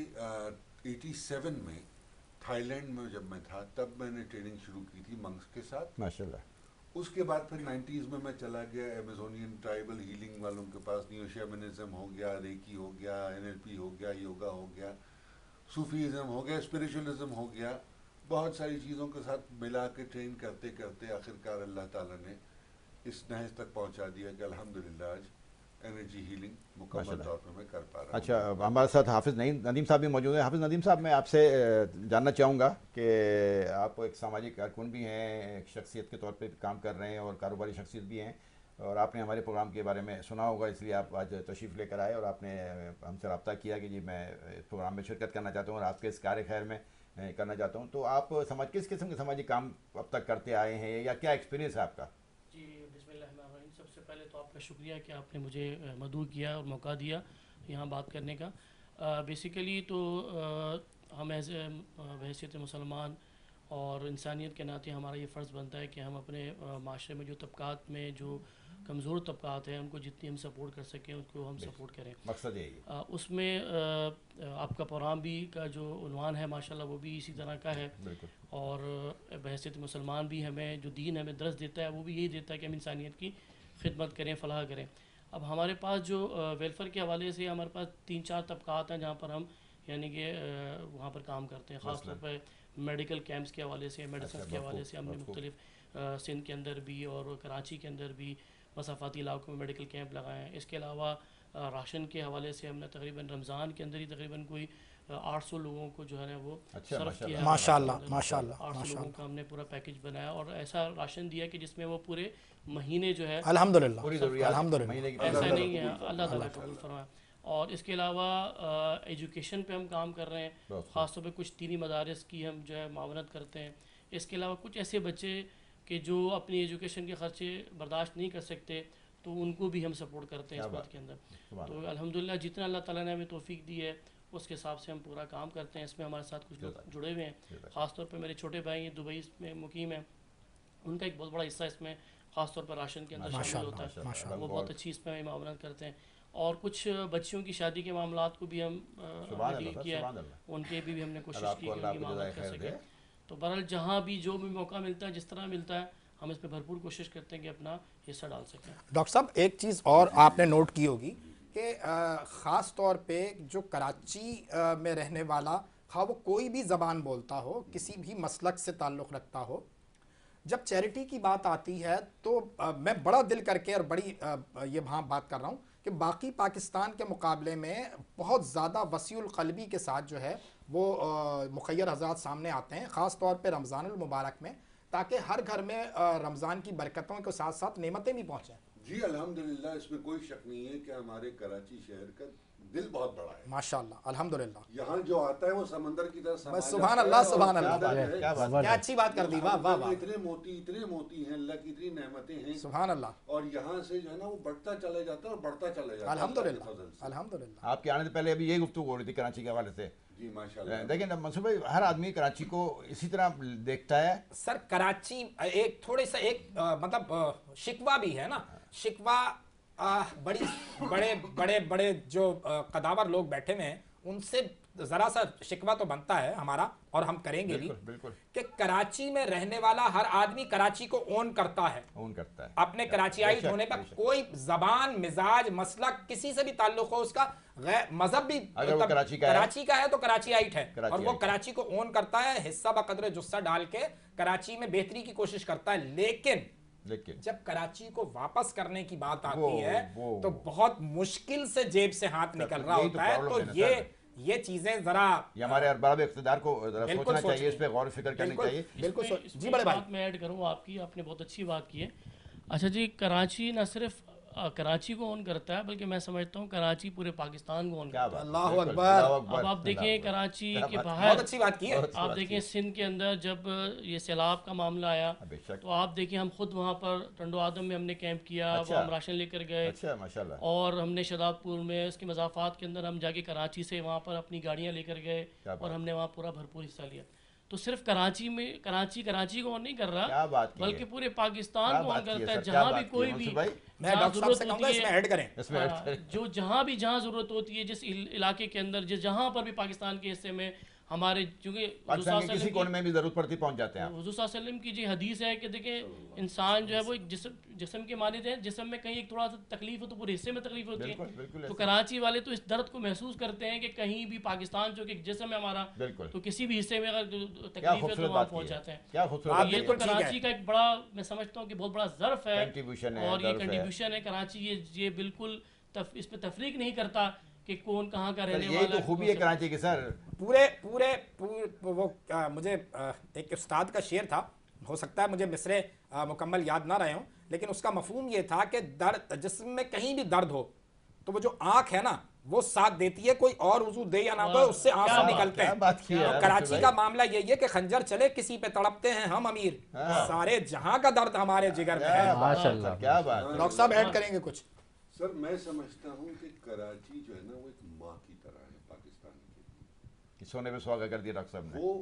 Speaker 7: 87 میں تھائی لینڈ میں جب میں تھا تب میں نے ٹریننگ شروع کی تھی منگس کے ساتھ.
Speaker 2: ماشاء اللہ.
Speaker 7: اس کے بعد پھر 90s میں چلا گیا ایمیزونین ٹرائبل ہیلنگ والوں کے پاس. نیو شیمنزم ہو گیا، ریکی ہو گیا، NLP ہو گیا، یوگا ہو گیا، صوفیزم ہو گیا، اسپریچولزم ہو گیا. بہت ساری چیزوں کے ساتھ ملا کے ٹرین کرتے کرتے آخرکار اللہ تعالیٰ نے اس نہج تک پہنچا دیا کہ الحمدللہ آج انرجی ہیلنگ مکمل طور پر میں کر پا رہا ہوں.
Speaker 2: اچھا، ہمارے ساتھ حافظ ندیم صاحب بھی موجود ہیں. حافظ ندیم صاحب، میں آپ سے جاننا چاہوں گا کہ آپ ایک سماجی کارکن بھی ہیں، ایک شخصیت کے طور پہ کام کر رہے ہیں اور کاروباری شخصیت بھی ہیں، اور آپ نے ہمارے پروگرام کے بارے میں سنا ہوگا، اس لیے آپ آج تشریف لے کر آئے اور آپ نے ہم سے رابطہ کیا کہ جی میں اس پروگرام میں شرکت کرنا چاہتا ہوں اور آپ کے اس کار خیر میں کرنا چاہتا ہوں. تو آپ کس قسم کے سماجی کام اب تک کرتے آئے ہیں، یا کیا ایکسپیرینس ہے آپ کا؟
Speaker 8: جی بسم اللہ الرحمن الرحیم. سب سے پہلے تو آپ کا شکریہ کہ آپ نے مجھے مدعو کیا اور موقع دیا یہاں بات کرنے کا. بیسیکلی تو ہم ایز اے بحیثیت مسلمان اور انسانیت کے ناطے ہمارا یہ فرض بنتا ہے کہ ہم اپنے معاشرے میں جو طبقات میں جو کمزور طبقات ہیں ان کو جتنی ہم سپورٹ کر سکیں ان کو ہم سپورٹ کریں.
Speaker 2: مقصد یہی ہے.
Speaker 8: اس میں آپ کا پروگرام بھی کا جو عنوان ہے ماشاءاللہ وہ بھی اسی طرح کا ہے. اور بحیثیت مسلمان بھی ہمیں جو دین ہمیں درس دیتا ہے وہ بھی یہی دیتا ہے کہ ہم انسانیت کی خدمت کریں, فلاح کریں. اب ہمارے پاس جو ویلفیئر کے حوالے سے ہمارے پاس 3-4 طبقات ہیں جہاں پر ہم یعنی کہ وہاں پر کام کرتے ہیں. خاص طور پہ میڈیکل کیمپس کے حوالے سے, میڈیسنس کے حوالے سے ہم نے مختلف سندھ کے اندر بھی اور کراچی کے اندر بھی مسافاتی علاقوں میں میڈیکل کیمپ لگائے ہیں. اس کے علاوہ راشن کے حوالے سے ہم نے تقریباً رمضان کے اندر ہی تقریباً کوئی 800 لوگوں کو جو ہے نا وہ صرف کیا ہے.
Speaker 1: ماشاءاللہ ماشاءاللہ
Speaker 8: 800 لوگوں کا ہم نے پورا پیکج بنایا اور ایسا راشن دیا کہ جس میں وہ پورے مہینے جو ہے
Speaker 1: الحمدللہ الحمدللہ
Speaker 8: ایسا نہیں ہے, اللہ تعالیٰ قبول فرمائے. اور اس کے علاوہ ایجوکیشن پہ ہم کام کر رہے ہیں, خاص طور پہ کچھ دینی مدارس کی ہم جو ہے معاونت کرتے ہیں. اس کے علاوہ کچھ ایسے بچے کہ جو اپنی ایجوکیشن کے خرچے برداشت نہیں کر سکتے تو ان کو بھی ہم سپورٹ کرتے ہیں اس بات کے اندر. تو الحمدللہ جتنا اللہ تعالیٰ نے ہمیں توفیق دی ہے اس کے حساب سے ہم پورا کام کرتے ہیں. اس میں ہمارے ساتھ کچھ لوگ جڑے ہوئے ہیں, خاص طور پہ میرے چھوٹے بھائی دبئی میں مقیم ہیں, ان کا ایک بہت بڑا حصہ اس میں خاص طور پر راشن کے اندر شامل ہوتا ہے. وہ بہت اچھی اس میں معاونت کرتے ہیں. اور کچھ بچیوں کی شادی کے معاملات کو بھی ہم ڈیل کیا ہے, ان کے بھی ہم نے کوشش کی کہ ان کی معاونت کر سکیں. تو بہرحال جہاں بھی جو بھی موقع ملتا ہے جس طرح ملتا ہے ہم اس میں بھرپور کوشش کرتے ہیں کہ اپنا حصہ ڈال سکیں.
Speaker 1: ڈاکٹر صاحب ایک چیز اور آپ نے نوٹ کی ہوگی کہ خاص طور پہ جو کراچی میں رہنے والا خواہ وہ کوئی بھی زبان بولتا ہو, کسی بھی مسلک سے تعلق رکھتا ہو, جب چیریٹی کی بات آتی ہے تو میں بڑا دل کر کے اور بڑی یہ وہاں بات کر رہا ہوں کہ باقی پاکستان کے مقابلے میں بہت زیادہ وسیع القلبی کے ساتھ جو ہے وہ مخیر حضرات سامنے آتے ہیں, خاص طور پہ رمضان المبارک میں, تاکہ ہر گھر میں رمضان کی برکتوں کے ساتھ ساتھ نعمتیں بھی پہنچیں.
Speaker 7: جی الحمدللہ, اس میں کوئی شک نہیں ہے کہ ہمارے کراچی شہر کا دل بہت بڑا ہے
Speaker 1: ماشاءاللہ الحمدللہ.
Speaker 7: یہاں جو آتا ہے وہ سمندر کی طرح
Speaker 1: سبحان اللہ سبحان اللہ, کیا اچھی بات کر دی, واہ واہ واہ.
Speaker 7: اتنے موتی ہیں, اللہ کی اتنی نعمتیں ہیں
Speaker 1: سبحان اللہ.
Speaker 7: اور یہاں سے جو ہے نا وہ بڑھتا چلا جاتا ہے اور بڑھتا چلا جاتا ہے
Speaker 1: الحمدللہ الحمدللہ.
Speaker 2: آپ کے آنے سے پہلے ابھی یہی گفتگو ہو رہی تھی کراچی کے حوالے سے.
Speaker 7: جی ماشاءاللہ.
Speaker 2: دیکھیں منصور بھائی, ہر آدمی کراچی کو اسی طرح دیکھتا ہے.
Speaker 1: سر کراچی ایک تھوڑے سا ایک مطلب شکوہ بھی ہے نا, شکوہ بڑے بڑے جو قداور لوگ بیٹھے ہوئے ہیں ان سے ذرا سا شکوہ تو بنتا ہے ہمارا, اور ہم کریں گے بھی, کہ کراچی میں رہنے والا ہر آدمی کراچی کو اون کرتا ہے اپنے کراچیائٹ ہونے پر. کوئی زبان, مزاج, مسلک کسی سے بھی تعلق ہو, اس کا غیر مذہب بھی کراچی کا ہے تو کراچیائٹ ہے, اور وہ کراچی کو اون کرتا ہے, حصہ بقدر جثہ ڈال کے کراچی میں بہتری کی کوشش کرتا ہے. لیکن جب کراچی کو واپس کرنے کی بات آتی ہے تو بہت مشکل سے جیب سے ہاتھ نکل رہا ہوتا ہے. تو یہ چیزیں ذرا
Speaker 2: ہمارے ارباب اقتدار کو سوچنا چاہیے, اس پہ غور و فکر کرنی چاہیے.
Speaker 1: بالکل
Speaker 8: جی بڑے بھائی, میں ایڈ کروں آپ کی, آپ نے بہت اچھی بات کی ہے. اچھا جی, کراچی نہ صرف کراچی کو اون کرتا ہے بلکہ میں سمجھتا ہوں کراچی پورے پاکستان کو اون کرتا ہے.
Speaker 1: اللہ اکبر.
Speaker 8: اب آپ دیکھیں کراچی کے باہر,
Speaker 1: بہت اچھی بات کی ہے.
Speaker 8: آپ دیکھیں سندھ کے اندر جب یہ سیلاب کا معاملہ آیا تو آپ دیکھیں ہم خود وہاں پر ٹنڈو آدم میں ہم نے کیمپ کیا, وہ ہم راشن لے کر گئے, اور ہم نے شاداب پور میں اس کے مضافات کے اندر ہم جا کے کراچی سے وہاں پر اپنی گاڑیاں لے کر گئے اور ہم نے وہاں پورا بھرپور حصہ لیا. تو صرف کراچی میں کراچی کو آن نہیں کر رہا بلکہ پورے پاکستان کو آن کرتا ہے. جہاں بھی کوئی بھی ضرورت ہوتی ہے, جو جہاں ضرورت ہوتی ہے, جس علاقے کے اندر جہاں پر بھی پاکستان کے حصے میں ہمارے, چونکہ
Speaker 2: کسی کونے میں بھی ضرورت پڑتی پہنچ جاتے ہیں.
Speaker 8: حضور صلی اللہ علیہ وسلم کی جی حدیث ہے کہ دیکھیں انسان جو ہے وہ ایک جسم کے مانند ہے, جسم میں کہیں ایک تھوڑا سا تکلیف ہو تو پورے حصے میں تکلیف ہوتی ہے. تو کراچی والے تو اس درد کو محسوس کرتے ہیں کہ کہیں بھی پاکستان جو کہ ایک جسم ہے ہمارا, تو کسی بھی حصے میں اگر تکلیف ہے تو وہاں پہنچ جاتے ہیں. یہ تو کراچی کا ایک بڑا, میں سمجھتا ہوں کہ بہت بڑا ظرف ہے اور یہ کنٹریبیوشن ہے کراچی. یہ بالکل اس پہ تفریق نہیں کرتا کہ کون کہاں کا رہنے والا ہے.
Speaker 2: یہ تو خوبی ہے کراچی کی سر.
Speaker 1: پورے وہ مجھے ایک استاد کا شعر تھا, ہو سکتا ہے مجھے مصرے مکمل یاد نہ رہے ہوں, لیکن اس کا مفہوم یہ تھا کہ درد, جسم میں کہیں بھی درد ہو تو وہ جو آنکھ ہے نا وہ ساتھ دیتی ہے, کوئی اور وضو دے یا نہ دے اس سے آنسو نکلتے ہیں. کراچی کا معاملہ یہی ہے کہ خنجر چلے کسی پہ تڑپتے ہیں ہم امیر, سارے جہاں کا درد ہمارے جگر میں ہے. ڈاکٹر صاحب ایڈ کریں گے کچھ؟
Speaker 7: سر میں سمجھتا ہوں کہ کراچی جو ہے نا وہ ایک ماں کی طرح ہے پاکستان کی.
Speaker 2: سونے پہ سوگا کر دیا ڈاکٹر صاحب نے.
Speaker 7: وہ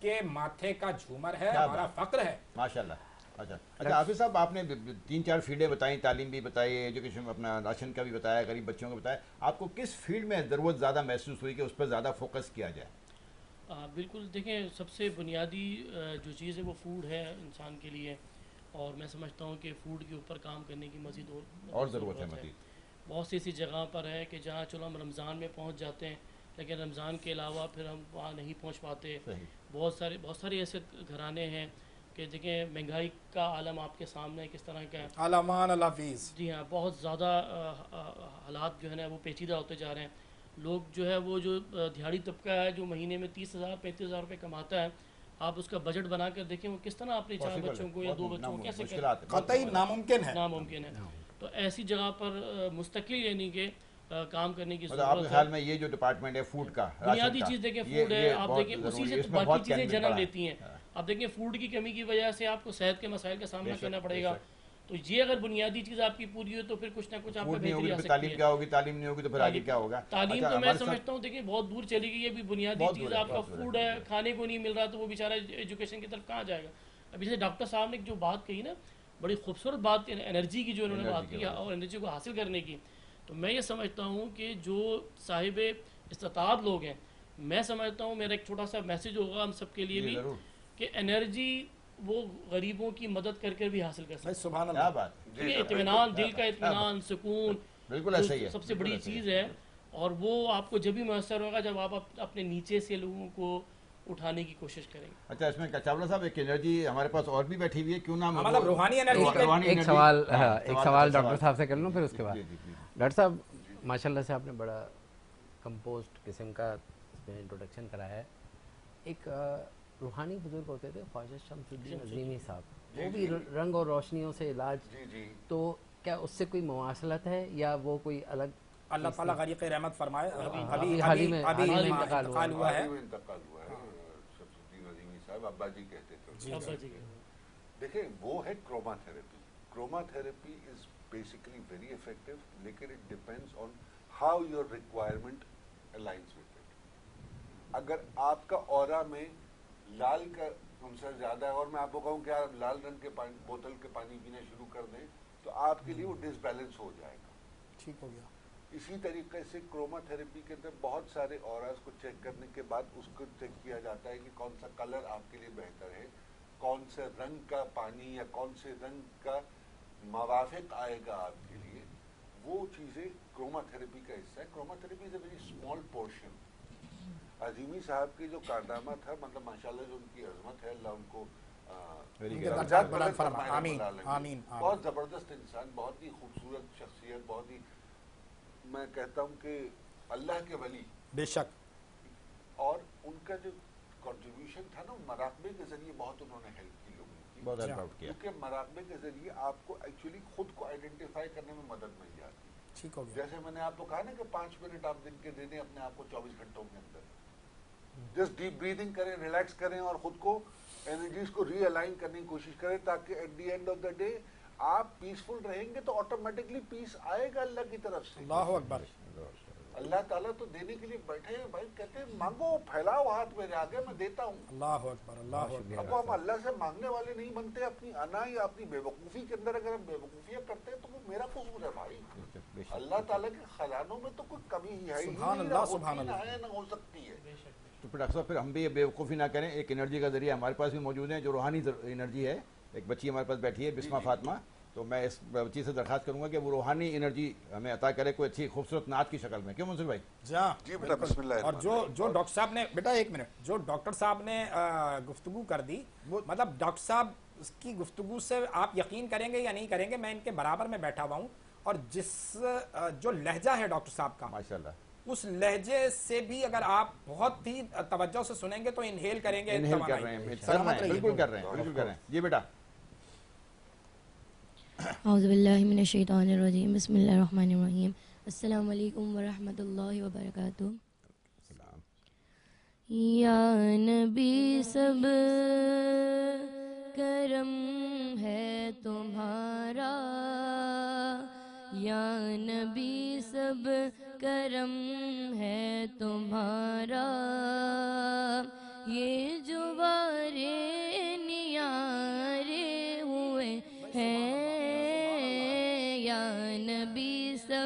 Speaker 1: کے ماتھے کا جھومر ہے،
Speaker 2: کیا
Speaker 1: ہمارا فخر ہے.
Speaker 2: ماشاءاللہ. اچھا حافظ صاحب، آپ نے 3-4 فیلڈیں بتائیں، تعلیم بھی بتائی، ایجوکیشن اپنا راشن کا بھی بتایا، غریب بچوں کا بتایا. آپ کو کس فیلڈ میں ضرورت زیادہ محسوس ہوئی کہ اس پر زیادہ فوکس کیا جائے؟
Speaker 8: بالکل دیکھیں، سب سے بنیادی جو چیز ہے وہ فوڈ ہے انسان کے لیے، اور میں سمجھتا ہوں کہ فوڈ کے اوپر کام کرنے کی مزید
Speaker 2: اور ضرورت ہے مزید.
Speaker 8: بہت سی ایسی جگہ پر ہے کہ جہاں چلو ہم رمضان میں پہنچ جاتے ہیں، لیکن رمضان کے علاوہ پھر ہم وہاں نہیں پہنچ پاتے. بہت سارے ایسے گھرانے ہیں کہ دیکھیں مہنگائی کا عالم آپ کے سامنے کس طرح کا ہے.
Speaker 1: علامان الحفیظ.
Speaker 8: جی ہاں، بہت زیادہ حالات جو ہے نا وہ پیچیدہ ہوتے جا رہے ہیں. لوگ جو ہے وہ جو دیہڑی طبقہ ہے جو مہینے میں 30,000-35,000 روپے کماتا ہے، آپ اس کا بجٹ بنا کر دیکھیں وہ کس طرح اپنے 4 بچوں کو یا 2 بچوں کو کیسے کریں.
Speaker 1: قطعی ناممکن ہے.
Speaker 8: ناممکن ہے. تو ایسی جگہ پر مستقل یعنی کہ کام کرنے کی
Speaker 2: آپ
Speaker 8: ضرورت
Speaker 2: کے
Speaker 8: ہے.
Speaker 2: خیال میں یہ جو ڈپارٹمنٹ ہے فوڈ کا،
Speaker 8: بنیادی چیز دیکھیں فوڈ ہے. آپ دیکھیں اسی سے باقی چیزیں جنم لیتی ہیں. آپ دیکھیں فوڈ کی کمی کی وجہ سے آپ کو صحت کے مسائل کا سامنا کرنا پڑے گا. تو یہ اگر بنیادی چیز آپ کی پوری ہو تو پھر کچھ نہ کچھ آپ کو بہتری آ سکتی ہے.
Speaker 2: تعلیم کیا ہوگی، تعلیم نہیں ہوگی تو پھر آگے کیا ہوگا؟
Speaker 8: تعلیم تو میں سمجھتا ہوں دیکھیں بہت دور چلی گئی ہے. ابھی بنیادی چیز آپ کا فوڈ ہے، کھانے کو نہیں مل رہا تو وہ بیچارہ ایجوکیشن کی طرف کہاں جائے گا. اب جیسے ڈاکٹر صاحب نے جو بات کہی نا، بڑی خوبصورت بات، انرجی کی جو انہوں نے بات کی اور انرجی کو حاصل کرنے کی، تو میں یہ سمجھتا ہوں کہ جو صاحب استطاعت لوگ ہیں، میں سمجھتا ہوں میرا ایک چھوٹا سا میسج ہوگا ہم سب کے لیے بھی کہ انرجی وہ غریبوں کی مدد کر کے بھی حاصل کر سکتے ہیں.
Speaker 1: سبحان
Speaker 2: کیا
Speaker 1: اللہ.
Speaker 2: بات.
Speaker 8: اطمینان، دل کا اطمینان، سکون
Speaker 2: بالکل ایسا ہی ہے،
Speaker 8: سب سے بڑی چیز ہے. اور وہ آپ کو جب بھی میسر ہوگا جب آپ اپنے نیچے سے لوگوں کو اٹھانے کی کوشش کریں گے.
Speaker 2: اچھا، اس میں چاولہ صاحب ایک انرجی ہمارے پاس اور بھی بیٹھی ہوئی ہے، کیوں نہ
Speaker 1: مطلب روحانی انرجی.
Speaker 3: ایک سوال ڈاکٹر صاحب سے کر لوں پھر اس کے بعد. ڈاکٹر صاحب ماشاءاللہ سے آپ نے بڑا کمپوزڈ قسم کا اس میں انٹروڈکشن کرایا ہے. ایک روحانی بزرگ ہوتے تھے خواجہ شمس الدین عظیمی صاحب، وہ بھی رنگ اور روشنیوں سے علاج، تو کیا اس سے کوئی مواصلت ہے یا وہ کوئی الگ؟
Speaker 1: اللہ تعالیٰ غریق رحمت فرمائے.
Speaker 3: ابھی حال ہی میں
Speaker 1: انتقال ہوا ہے.
Speaker 7: شمس الدین عظیمی صاحب ابا جی کہتے تھے.
Speaker 8: ابا جی
Speaker 7: دیکھیں وہ ہے chroma therapy. Chroma therapy is basically very effective, لیکن it depends on how your requirement alliance with it. اگر آپ کا اورا میں لال کا عنصر زیادہ ہے اور میں آپ کو کہوں کہ آپ لال رنگ کے بوتل کے پانی پینا شروع کر دیں تو آپ کے لیے وہ ڈس بیلنس ہو جائے گا.
Speaker 1: ٹھیک ہو گیا.
Speaker 7: اسی طریقے سے کروما تھراپی کے اندر بہت سارے اوراز کو چیک کرنے کے بعد اس کو چیک کیا جاتا ہے کہ کون سا کلر آپ کے لیے بہتر ہے، کون سے رنگ کا پانی یا کون سے رنگ کا موافق آئے گا آپ کے لیے. وہ چیزیں کروما تھراپی کا حصہ ہے. Chroma therapy is a very small portion. Azeemi صاحب کی جو کارنامہ تھا، مطلب ماشاءاللہ جو ان کی عظمت ہے، اللہ ان کو بہت زبردست انسان، بہت ہی خوبصورت شخصیت، بہت ہی، میں کہتا ہوں کہ اللہ کے ولی
Speaker 1: بے شک.
Speaker 7: اور ان کا جو کنٹریبیوشن تھا نا، مراقبے کے ذریعے بہت انہوں نے ہیلپ کی لوگوں کی، کیونکہ مراقبے کے ذریعے آپ کو ایکچولی خود کو آئیڈینٹیفائی کرنے میں مدد مل جاتی ہے.
Speaker 1: ٹھیک ہو گیا.
Speaker 7: جیسے میں نے آپ کو کہا نا کہ 5 منٹ آپ دن کے دے دیں اپنے آپ کو 24 گھنٹوں کے اندر، جسٹ ڈیپ بریدنگ کریں، ریلیکس کریں اور خود کو انرجیز کو ری الائن کرنے کی کوشش کریں، تاکہ at the end of the day آپ پیسفل رہیں گے تو آٹومیٹکلی پیس آئے گا اللہ کی طرف سے.
Speaker 1: اللہ اکبر.
Speaker 7: اللہ تعالیٰ تو دینے کے لیے بیٹھے ہیں بھائی، کہتے ہیں مانگو، پھیلاؤ ہاتھ میرے آگے، میں دیتا ہوں.
Speaker 1: اللہ اکبر. اللہ اکبر.
Speaker 7: اب ہم اللہ سے مانگنے والے نہیں بنتے. اپنی انا یا اپنی بے وقوفی کے اندر اگر ہم بے وقوفیاں کرتے ہیں تو وہ میرا قصور ہے بھائی. اللہ تعالیٰ کے خزانوں میں تو کوئی کمی ہی ہے ہی نہیں، نہ ہو سکتی ہے.
Speaker 2: تو پھر اکثر پھر ہم بھی بے وقوفی نہ کریں. ایک انرجی کا ذریعہ ہمارے پاس بھی موجود ہے جو روحانی انرجی ہے. ایک بچی ہمارے پاس بیٹھی ہے بسمہ فاطمہ، تو میں اس بچی سے درخواست کروں گا کہ وہ روحانی انرجی ہمیں عطا کرے کوئی اچھی خوبصورت نعت کی شکل میں. کیوں منصور بھائی؟
Speaker 7: جی بیٹا بسم اللہ.
Speaker 1: اور جو ڈاکٹر صاحب نے، بیٹا ایک منٹ، جو ڈاکٹر صاحب نے گفتگو کر دی، مطلب ڈاکٹر صاحب کی گفتگو سے آپ یقین کریں گے یا نہیں کریں گے، میں ان کے برابر میں بیٹھا ہوا ہوں، اور جس جو لہجہ ہے ڈاکٹر صاحب کا
Speaker 2: ماشاءاللہ،
Speaker 1: اس لہجے سے بھی اگر آپ بہت ہی توجہ سے سنیں گے تو انہیل کریں گے.
Speaker 2: انہیل کر رہے ہیں، بالکل کر رہے ہیں، بالکل کر رہے ہیں. جی بیٹا.
Speaker 4: اعوذ باللہ من الشیطان الرجیم، بسم اللہ الرحمن الرحیم. السلام علیکم ورحمۃ اللہ وبرکاتہ. یا نبی سب کرم ہے تمہارا، یا نبی سب کرم ہے تمہارا، یہ جو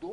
Speaker 7: 2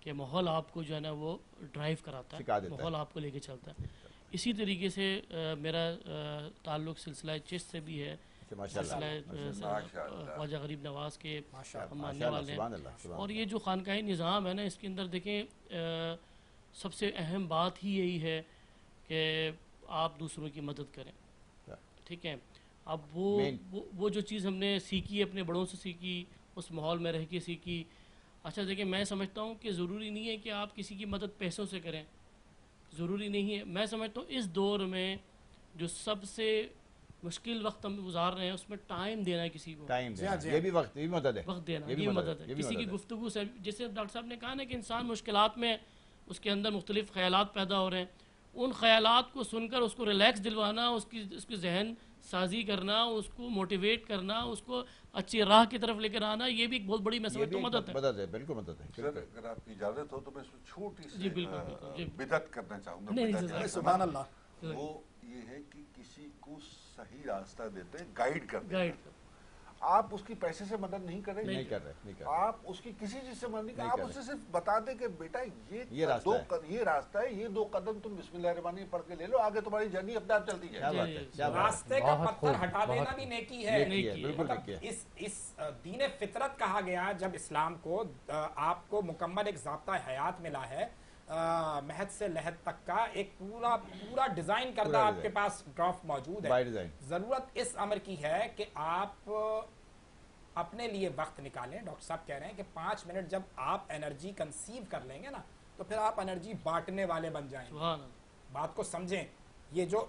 Speaker 8: کہ ماحول آپ کو جو ہے نا وہ ڈرائیو کراتا ہے، ماحول آپ کو لے کے چلتا ہے. اسی طریقے سے میرا تعلق سلسلہ چشت سے بھی ہے، سلسلہ خواجہ غریب نواز کے ہم ماننے والے ہیں. اور یہ جو خانقاہی نظام ہے نا، اس کے اندر دیکھیں سب سے اہم بات ہی یہی ہے کہ آپ دوسروں کی مدد کریں. ٹھیک ہے، اب وہ جو چیز ہم نے سیکھی، اپنے بڑوں سے سیکھی، اس ماحول میں رہ کے سیکھی. اچھا دیکھیں، میں سمجھتا ہوں کہ ضروری نہیں ہے کہ آپ کسی کی مدد پیسوں سے کریں، ضروری نہیں ہے. میں سمجھتا ہوں اس دور میں جو سب سے مشکل وقت ہم گزار رہے ہیں، اس میں ٹائم دینا ہے کسی کو.
Speaker 2: یہ بھی وقت، یہ بھی مدد ہے،
Speaker 8: وقت دینا، یہ مدد ہے. کسی کی گفتگو سے، جیسے ڈاکٹر صاحب نے کہا نا کہ انسان مشکلات میں، اس کے اندر مختلف خیالات پیدا ہو رہے ہیں، ان خیالات کو سن کر اس کو ریلیکس دلوانا، اس کی ذہن سازی کرنا، اس کو موٹیویٹ کرنا، اس کو اچھی راہ کی طرف لے کر آنا، یہ بھی ایک بہت بڑی میں سمجھتا ہوں مدد ہے.
Speaker 2: بالکل مدد ہے.
Speaker 7: سر اگر آپ کی اجازت ہو تو میں اس میں چھوٹی
Speaker 8: جی بالکل
Speaker 7: سی بدعت کرنا چاہوں گا.
Speaker 1: سبحان اللہ.
Speaker 7: وہ یہ ہے کہ کسی کو صحیح راستہ دیتے ہیں، گائیڈ کرتے ہیں. آپ اس کی پیسے سے مدد نہیں کر رہے، آپ اس کی کسی چیز سے مدد نہیں کر رہے. آپ اسے صرف بتا دیں کہ بیٹا یہ راستہ ہے، یہ 2 قدم تم بسم اللہ الرحمن الرحیم پڑھ کے لے لو، آگے تمہاری جرنی اپنے آپ چلتی ہے.
Speaker 1: راستے کا پتھر ہٹا دینا بھی نیکی ہے. اس دین فطرت کہا گیا. جب اسلام کو آپ کو مکمل ایک ضابطہ حیات ملا ہے، مہد سے لحد تک کا ایک پورا ڈیزائن کردہ آپ کے پاس ڈرافٹ موجود ہے. ضرورت اس امر کی ہے کہ آپ اپنے لیے وقت نکالیں. ڈاکٹر صاحب کہہ رہے ہیں کہ 5 منٹ جب آپ انرجی کنسیو کر لیں گے نا، تو پھر آپ انرجی بانٹنے والے بن جائیں. بات کو سمجھیں. یہ جو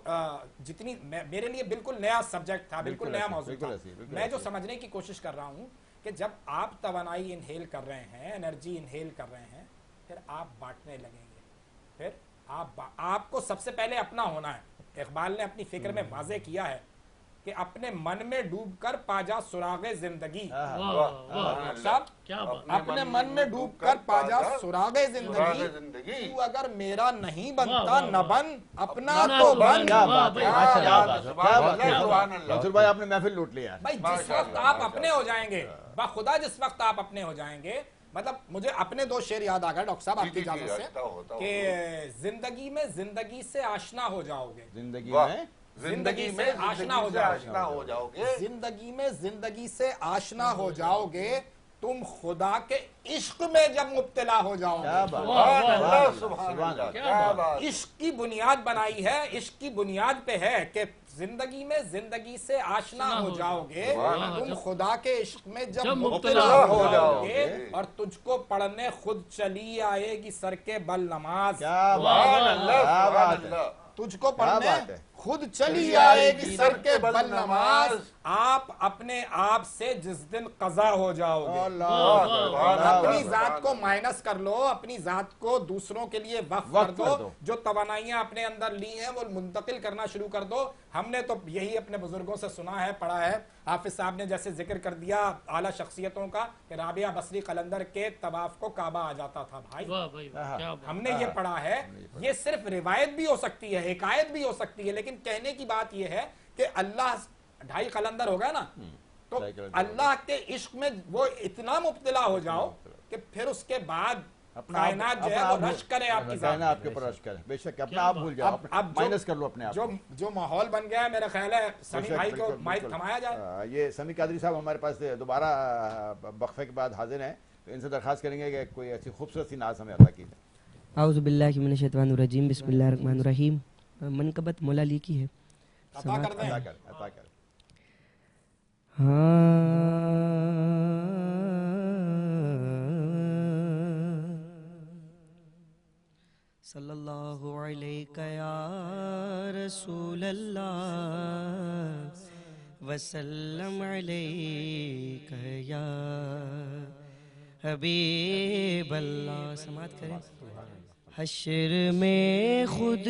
Speaker 1: جتنی میرے لیے بالکل نیا سبجیکٹ تھا، بالکل نیا موضوع تھا. میں جو سمجھنے کی کوشش کر رہا ہوں کہ جب آپ توانائی انہیل کر رہے ہیں، انرجی انہیل کر رہے ہیں، پھر آپ بانٹنے لگیں گے. پھر آپ کو سب سے پہلے اپنا ہونا ہے. اقبال نے اپنی فکر میں واضح کیا ہے کہ اپنے من میں ڈوب کر پاجا سراغ زندگی. اپنے من میں ڈوب کر پاجا سراغ زندگی، تو اگر میرا نہیں بنتا نہ بن، اپنا تو بن.
Speaker 2: منصور بھائی آپ نے محفل لوٹ لیا.
Speaker 1: بھائی جس وقت آپ اپنے ہو جائیں گے، بخدا جس وقت آپ اپنے ہو جائیں گے، مطلب مجھے اپنے 2 شعر یاد آ گئے ڈاکٹر صاحب آپ کی اجازت سے، کہ زندگی میں زندگی سے آشنا ہو جاؤ گے، زندگی میں آشنا ہو جاؤ گے، زندگی میں زندگی سے آشنا ہو جاؤ گے، تم خدا کے عشق میں جب مبتلا ہو جاؤ گے. عشق کی بنیاد بنائی ہے، عشق کی بنیاد پہ ہے کہ زندگی میں زندگی سے آشنا ہو جاؤ گے، تم خدا کے عشق میں جب مبتلا ہو جاؤ گے، اور تجھ کو پڑھنے خود چلی آئے گی سر کے بل نماز. تجھ کو پڑھنے خود چلی آئے گی سر کے بل نماز. آپ اپنے آپ سے جس دن قضا ہو جاؤ گے، اپنی ذات کو مائنس کر لو، اپنی ذات کو دوسروں کے لیے وقف کر دو. جو توانائیاں اپنے اندر لی ہیں وہ منتقل کرنا شروع کر دو. ہم نے تو یہی اپنے بزرگوں سے سنا ہے، پڑھا ہے. حافظ صاحب نے جیسے ذکر کر دیا اعلیٰ شخصیتوں کا کہ رابعہ بصری قلندر کے طواف کو کعبہ آ جاتا تھا. بھائی ہم نے یہ پڑھا ہے. یہ صرف روایت بھی ہو سکتی ہے، حکایت بھی ہو سکتی ہے، لیکن کہنے کی بات یہ ہے کہ اللہ 2.5 قلندر ہو گیا نا، تو اللہ کے عشق میں وہ اتنا مبتلا ہو جاؤ کہ پھر اس کے بعد کائنات جو ہے وہ رشک کرے آپ کی ذات،
Speaker 2: آپ کے اوپر رشک کرے. بے شک اپنا آپ بھول جاؤ، مائنس کر لو اپنے آپ.
Speaker 1: جو ماحول بن گیا ہے، میرا خیال ہے سمی بھائی کو مائک تھمایا جائے.
Speaker 2: یہ سمی قادری صاحب ہمارے پاس دوبارہ وقفے کے بعد حاضر ہیں، تو ان سے درخواست کریں گے کہ کوئی ایسی خوبصورت سی نعت ہمیں عطا کیجیے.
Speaker 5: اعوذ باللہ من الشیطان الرجیم، بسم اللہ الرحمن الرحیم. منقبت مولا علی کی ہے،
Speaker 1: عطا کر دیں.
Speaker 2: عطا کر.
Speaker 5: صلی اللہ علیہ یا رسول اللہ وسلم علیہ یا حبیب اللہ. سماعت کریں. حشر میں خود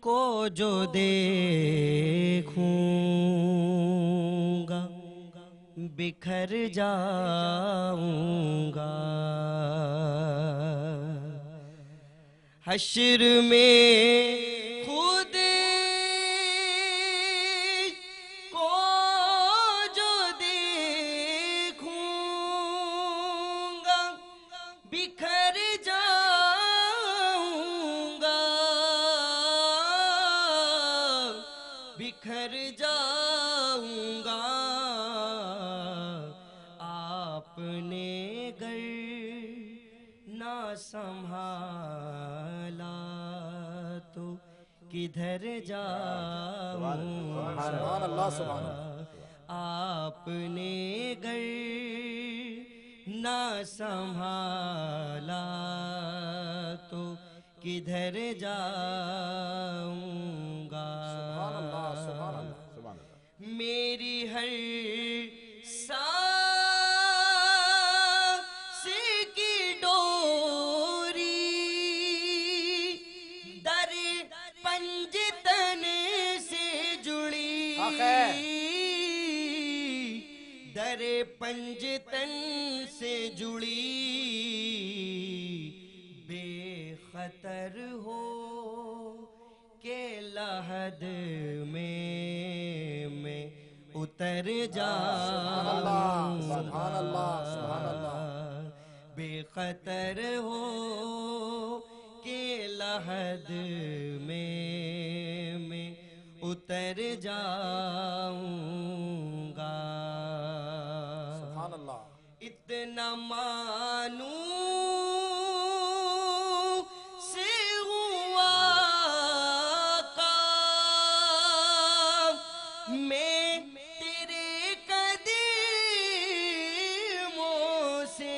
Speaker 5: کو جو دیکھوں گا بکھر جاؤں گا. حشر میں خود کو جو دیکھوں گا گر نہ سنبھالا تو کدھر جاؤں
Speaker 1: سبحان اللہ سبحان اللہ
Speaker 5: آپ نے گر نہ سنبھالا تو کدھر جاؤں گا
Speaker 1: سبحان اللہ سبحان اللہ
Speaker 2: سبحان اللہ
Speaker 5: میری ہر سانس کی ڈوری در پنجتن سے جڑی در پنجتن سے جڑی بے خطر ہو کہ لحد میں اتر جاؤں
Speaker 1: سبحان اللہ سبحان اللہ
Speaker 5: بے خطر ہو کہ لحد میں اتر جاؤں گا
Speaker 1: سبحان اللہ
Speaker 5: اتنا مانوں سے ہوا کام میں تیرے قدموں سے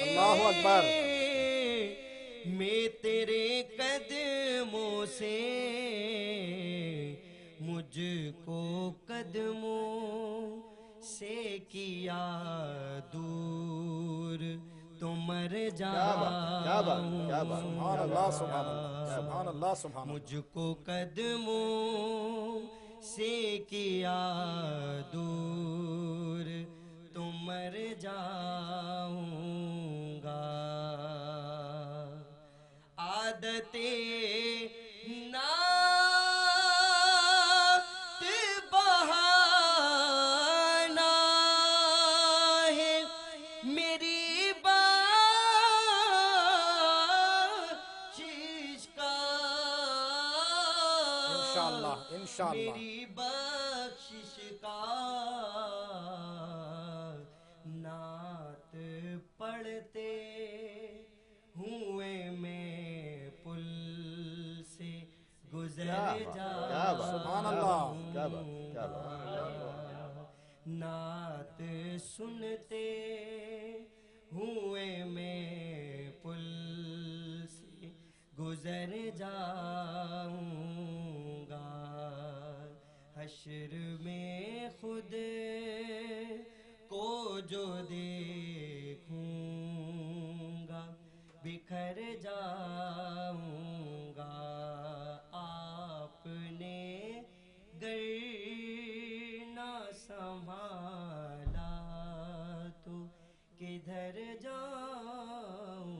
Speaker 1: اللہ اکبر
Speaker 5: میں تیرے قدموں سے مجھ کو قدموں سے کیا دور تو مر جاؤں
Speaker 1: سبحان اللہ سبحان اللہ سبحان اللہ سبحان اللہ
Speaker 5: مجھ کو قدموں سے کیا دور تو مر جاؤں گا عادتیں نعت بہانا ہے میری بخشش کا
Speaker 1: انشاءاللہ انشاءاللہ
Speaker 5: میری بخشش کا نعت پڑھتے ہوئے میں پل سے گزر
Speaker 1: سبحان اللہ
Speaker 5: نعت سنتے ہوئے میں پل سے گزر جاؤں گا حشر میں خود کو جو دیکھوں گا بکھر جاؤں گا آپ نے گر نہ سنبھالا تو کدھر جاؤں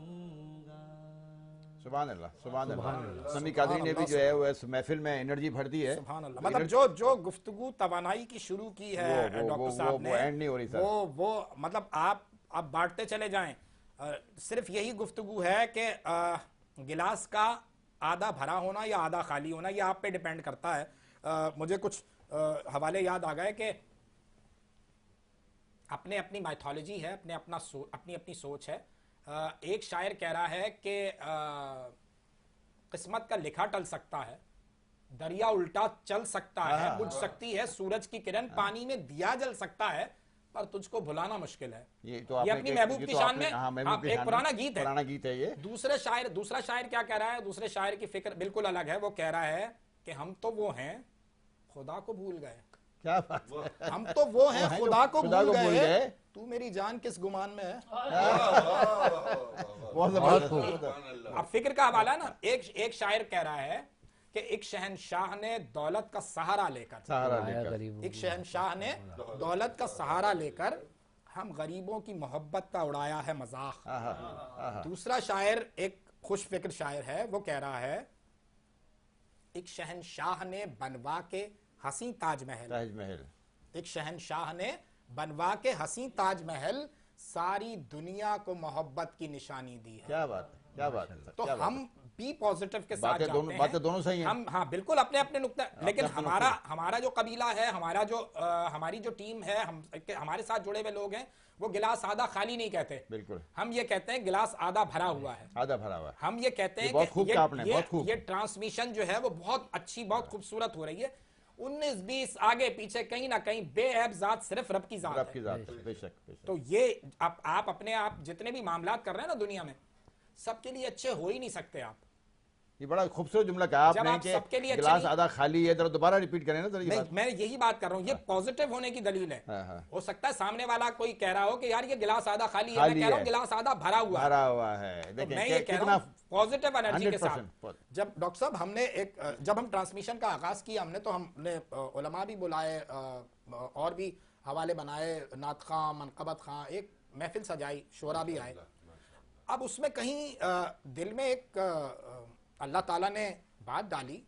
Speaker 5: گا
Speaker 2: سبحان اللہ سبحان اللہ سمی قادری نے بھی جو ہے وہ اس محفل میں انرجی بھر دی ہے
Speaker 1: سبحان اللہ مطلب جو گفتگو توانائی کی شروع کی ہے ڈاکٹر صاحب نے
Speaker 2: وہ اینڈ نہیں ہو رہی سر
Speaker 1: وہ مطلب آپ بانٹتے چلے جائیں صرف یہی گفتگو ہے کہ گلاس کا آدھا بھرا ہونا یا آدھا خالی ہونا یہ آپ پہ ڈیپینڈ کرتا ہے مجھے کچھ حوالے یاد آ گئے کہ اپنی مائتھولوجی ہے اپنی سوچ ہے ایک شاعر کہہ رہا ہے کہ قسمت کا لکھا ٹل سکتا ہے دریا الٹا چل سکتا ہے بجھ سکتی ہے سورج کی کرن پانی میں دیا جل سکتا ہے پر تجھ کو بھلانا مشکل ہے یہ اپنی محبوب کی شان میں ایک پرانا گیت ہے
Speaker 2: یہ
Speaker 1: دوسرا شاعر کیا کہہ رہا ہے دوسرے شاعر کی فکر بالکل الگ ہے وہ کہہ رہا ہے کہ ہم تو وہ ہیں خدا کو بھول گئے
Speaker 2: کیا بات
Speaker 1: ہم تو وہ ہیں خدا کو بھول گئے تو میری جان کس گمان میں ہے اب فکر کا حوالہ نا ایک شاعر کہہ رہا ہے کہ ایک شہنشاہ نے دولت کا سہارا لے کر ہم غریبوں کی محبت کا اڑایا ہے مذاق دوسرا شاعر ایک خوش فکر شاعر ہے وہ کہہ رہا ہے ایک شہنشاہ نے بنوا کے حسین تاج محل ایک شہنشاہ نے بنوا کے حسین تاج محل ساری دنیا کو محبت کی نشانی دی ہے
Speaker 2: کیا بات ہے
Speaker 1: تو ہم بی پازیٹیو کے ساتھ جاتے ہیں.
Speaker 2: باتیں دونوں صحیح ہیں.
Speaker 1: ہم ہاں بالکل اپنے اپنے نقطہ, لیکن ہمارا جو قبیلہ ہے, ہماری جو ٹیم ہے, ہمارے ساتھ جڑے ہوئے لوگ ہیں, وہ گلاس آدھا خالی نہیں کہتے.
Speaker 2: بالکل
Speaker 1: ہم یہ کہتے ہیں گلاس آدھا بھرا ہوا ہے.
Speaker 2: آدھا بھرا ہوا ہے.
Speaker 1: ہم یہ کہتے ہیں کہ یہ ٹرانسمیشن جو ہے وہ بہت اچھی, بہت خوبصورت ہو رہی ہے. 19-20 آگے پیچھے کہیں نہ کہیں بے عیب ذات صرف رب کی ذات ہے.
Speaker 2: بے شک.
Speaker 1: تو یہ آپ اپنے آپ جتنے بھی معاملات کر رہے ہیں نا دنیا میں, سب کے لیے اچھے ہو ہی نہیں سکتے آپ.
Speaker 2: یہ بڑا خوبصورت جملہ کہا آپ نے کہ گلاس آدھا خالی ہے. دوبارہ ریپیٹ کریں نا ذرا.
Speaker 1: میں یہی بات کر رہا ہوں, یہ پازیٹیو ہونے کی دلیل ہے. ہو سکتا ہے سامنے والا کوئی کہہ رہا ہو کہ یار یہ گلاس آدھا خالی ہے, میں کہہ رہا ہوں گلاس آدھا بھرا ہوا ہے. میں یہ کہہ رہا ہوں پازیٹیو انرجی کے ساتھ. جب ڈاکٹر صاحب جب ہم ٹرانسمیشن کا آغاز کیا, ہم نے علماء بھی بلائے اور بھی حوالے بنائے, نعت خواں, منقبت خواں, ایک محفل سجائی, شعراء بھی آئے. اب اس میں کہیں دل میں ایک اللہ تعالیٰ نے بات ڈالی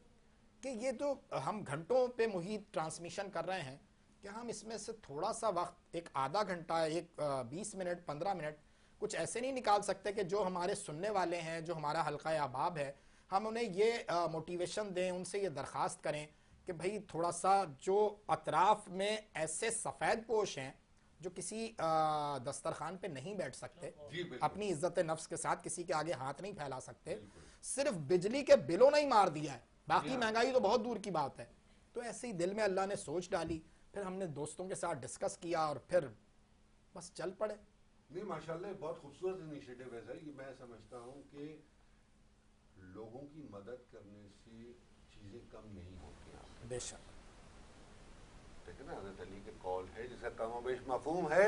Speaker 1: کہ یہ جو ہم گھنٹوں پہ محیط ٹرانسمیشن کر رہے ہیں, کہ ہم اس میں سے تھوڑا سا وقت, ایک آدھا گھنٹہ, ایک 20 منٹ, 15 منٹ کچھ ایسے نہیں نکال سکتے کہ جو ہمارے سننے والے ہیں, جو ہمارا حلقہ احباب ہے, ہم انہیں یہ موٹیویشن دیں, ان سے یہ درخواست کریں کہ بھئی تھوڑا سا جو اطراف میں ایسے سفید پوش ہیں جو کسی دسترخوان پہ نہیں بیٹھ سکتے, اپنی عزت نفس کے ساتھ کسی کے آگے ہاتھ نہیں پھیلا سکتے, صرف بجلی کے بلوں نہیں مار دیا ہے, باقی مہنگائی تو بہت دور کی بات ہے. تو ایسے ہی دل میں اللہ نے سوچ ڈالی, پھر ہم نے دوستوں کے ساتھ ڈسکس کیا اور پھر بس چل پڑے.
Speaker 7: نہیں ماشاءاللہ بہت خوبصورت انیشیٹو ہے سر. یہ میں سمجھتا ہوں کہ لوگوں کی مدد کرنے سے چیزیں کم نہیں ہوتی ہیں.
Speaker 1: بے شک.
Speaker 7: دیکھیں نا حضرت علی کے قول ہے جس کا کم و بیش مفہوم ہے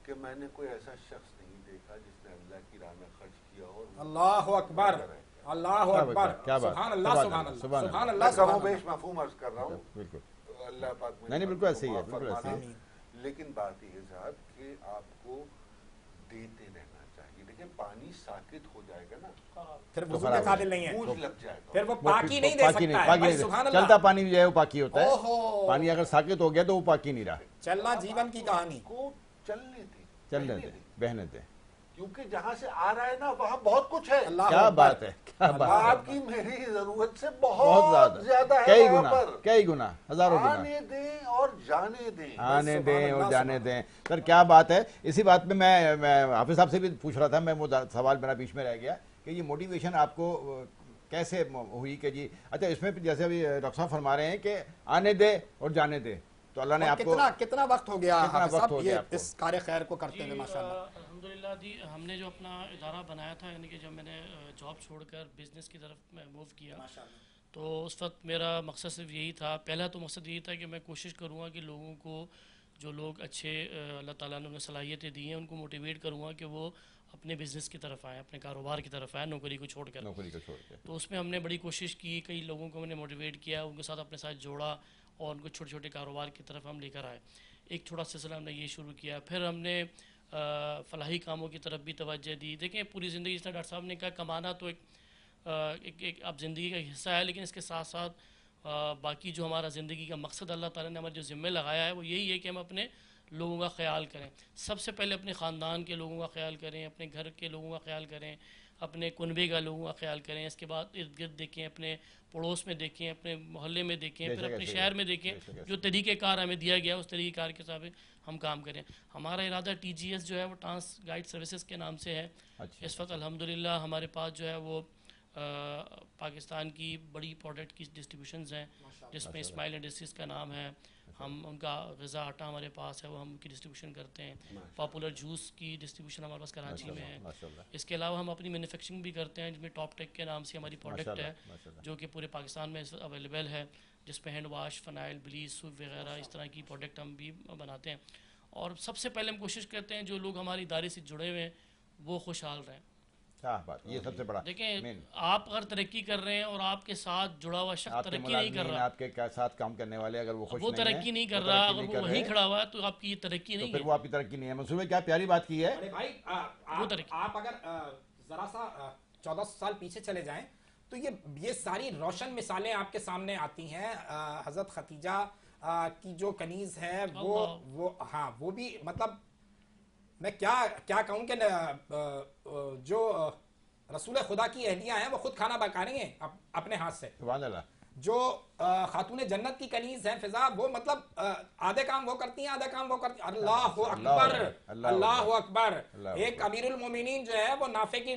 Speaker 7: کہ میں نے کوئی ایسا شخص نہیں دیکھا جس نے اللہ کی راہ میں خرچ کیا. اور
Speaker 1: اللہ اکبر, اللہ اکبر, سبحان اللہ, سبحان اللہ, سبحان اللہ.
Speaker 7: کم و بیش مفہوم عرض کر رہا ہوں. بالکل اللہ پاک
Speaker 2: نہیں بالکل ایسے ہی ہے, بالکل ایسے ہی.
Speaker 7: لیکن بات یہ ہے صاحب کہ آپ کو دیتے رہنا چاہیے. دیکھیں پانی ساکت ہو جائے گا نا,
Speaker 1: پھر وضو کے قابل نہیں ہے,
Speaker 7: بوجھ لگ جائے گا,
Speaker 1: پھر وہ پاکی نہیں دے سکتا ہے. سبحان اللہ.
Speaker 2: چلتا پانی جو ہے وہ پاکی ہوتا ہے, پانی اگر ساکت ہو گیا تو وہ پاکی نہیں رہا.
Speaker 1: چلنا جیون کی کہانی
Speaker 7: کو چلنے دیں,
Speaker 2: چلنے دیں, بہنے دیں,
Speaker 7: کیونکہ جہاں سے آ رہا ہے نا وہاں بہت کچھ ہے.
Speaker 2: کیا بات ہے, کیا بات ہے.
Speaker 7: آپ کی میری ضرورت سے بہت زیادہ ہے,
Speaker 2: کئی گنا, ہزاروں گنا.
Speaker 7: آنے دیں اور جانے دیں,
Speaker 2: آنے دیں اور جانے دیں. سر کیا بات ہے. اسی بات میں حافظ صاحب سے بھی پوچھ رہا تھا, میں وہ سوال میرا بیچ میں رہ گیا کہ یہ موٹیویشن آپ کو کیسے ہوئی کہ جی اچھا اس میں جیسے ابھی ڈاکٹر صاحب فرما رہے ہیں کہ آنے دے اور جانے دے, تو اللہ نے آپ کو
Speaker 1: کتنا وقت ہو گیا اس کار خیر کو کرتے ہوئے ماشاءاللہ.
Speaker 8: الحمدللہ جی, ہم نے جو اپنا ادارہ بنایا تھا, یعنی کہ جب میں نے جاب چھوڑ کر بزنس کی طرف میں موو کیا, تو اس وقت میرا مقصد صرف یہی تھا, پہلا تو مقصد یہی تھا کہ میں کوشش کروں گا کہ لوگوں کو, جو لوگ اچھے اللہ تعالیٰ نے انہیں صلاحیتیں دی ہیں, ان کو موٹیویٹ کروں گا کہ وہ اپنے بزنس کی طرف آئیں, اپنے کاروبار کی طرف آئیں, نوکری کو چھوڑ کر. تو اس میں ہم نے بڑی کوشش کی, کئی لوگوں کو ہم نے موٹیویٹ کیا, ان کے ساتھ اپنے ساتھ جوڑا اور ان کو چھوٹے چھوٹے کاروبار کی طرف ہم لے کر آئے. ایک چھوٹا سلسلہ ہم نے یہ شروع کیا, پھر ہم نے فلاحی کاموں کی طرف بھی توجہ دی. دیکھیں پوری زندگی اس طرح ڈاکٹر صاحب نے کہا کمانا تو ایک اب زندگی کا حصہ ہے, لیکن اس کے ساتھ ساتھ باقی جو ہمارا زندگی کا مقصد اللہ تعالیٰ نے ہمارے جو ذمہ لگایا ہے وہ یہی ہے کہ ہم اپنے لوگوں کا خیال کریں. سب سے پہلے اپنے خاندان کے لوگوں کا خیال کریں, اپنے گھر کے لوگوں کا خیال کریں, اپنے کنبے کا لوگوں کا خیال کریں. اس کے بعد ارد گرد دیکھیں, اپنے پڑوس میں دیکھیں, اپنے محلے میں دیکھیں, پھر اپنے شہر میں دیکھیں. جو طریقہ کار ہمیں دیا گیا اس طریقہ کار کے حساب ہم کام کریں. ہمارا ارادہ TGS جو ہے وہ ٹرانس گائیڈ سروسز کے نام سے ہے. اس وقت الحمدللہ ہمارے پاس جو ہے وہ پاکستان کی بڑی پروڈکٹ کی ڈسٹریبیوشنز ہیں, جس میں اسماعیل انڈسٹریز کا نام ہے. ہم ان کا غذا آٹا ہمارے پاس ہے, وہ ہم ان کی ڈسٹریبیوشن کرتے ہیں. پاپولر جوس کی ڈسٹریبیوشن ہمارے پاس کراچی میں ہے. اس کے علاوہ ہم اپنی مینوفیکچرنگ بھی کرتے ہیں, جس میں ٹاپ ٹیک کے نام سے ہماری پروڈکٹ ہے, جو کہ پورے پاکستان میں اویلیبل ہے, جس میں hand wash, phenyl, bleach, soap وغیرہ اس طرح کی پروڈکٹ ہم بھی بناتے ہیں. اور سب سے پہلے ہم کوشش کرتے ہیں جو لوگ ہماری ادارے سے جڑے ہوئے ہیں وہ خوشحال رہیں.
Speaker 2: یہ سب سے بڑا.
Speaker 8: دیکھیں آپ اگر ترقی کر رہے ہیں اور آپ کے ساتھ جڑا ہوا شخص ترقی نہیں کر رہا,
Speaker 2: آپ کے ساتھ کام کرنے والے اگر وہ خوش
Speaker 8: وہ ترقی نہیں کر رہا, اگر وہ وہیں کھڑا ہوا ہے تو آپ کی ترقی نہیں ہے,
Speaker 2: پھر وہ آپ کی ترقی نہیں ہے. منصور بھائی کیا پیاری بات کی ہے.
Speaker 1: بھائی آپ اگر ذرا سا 14 سال پیچھے چلے جائیں تو یہ ساری روشن مثالیں آپ کے سامنے آتی ہیں. حضرت ختیجہ کی جو کنیز ہے وہ بھی مطلب میں کیا کہوں کہ جو رسول خدا کی اہلیہ ہیں، وہ خود کھانا پکا رہی ہیں اپنے ہاتھ سے.
Speaker 2: سبحان اللہ.
Speaker 1: جو خاتون جنت کی کنیز ہیں فضا، وہ مطلب آدھے کام وہ کرتی ہیں، آدھے کام وہ کرتی ہیں. اللہ اکبر، اللہ اکبر. ایک امیر المومنین جو ہے وہ نافے کی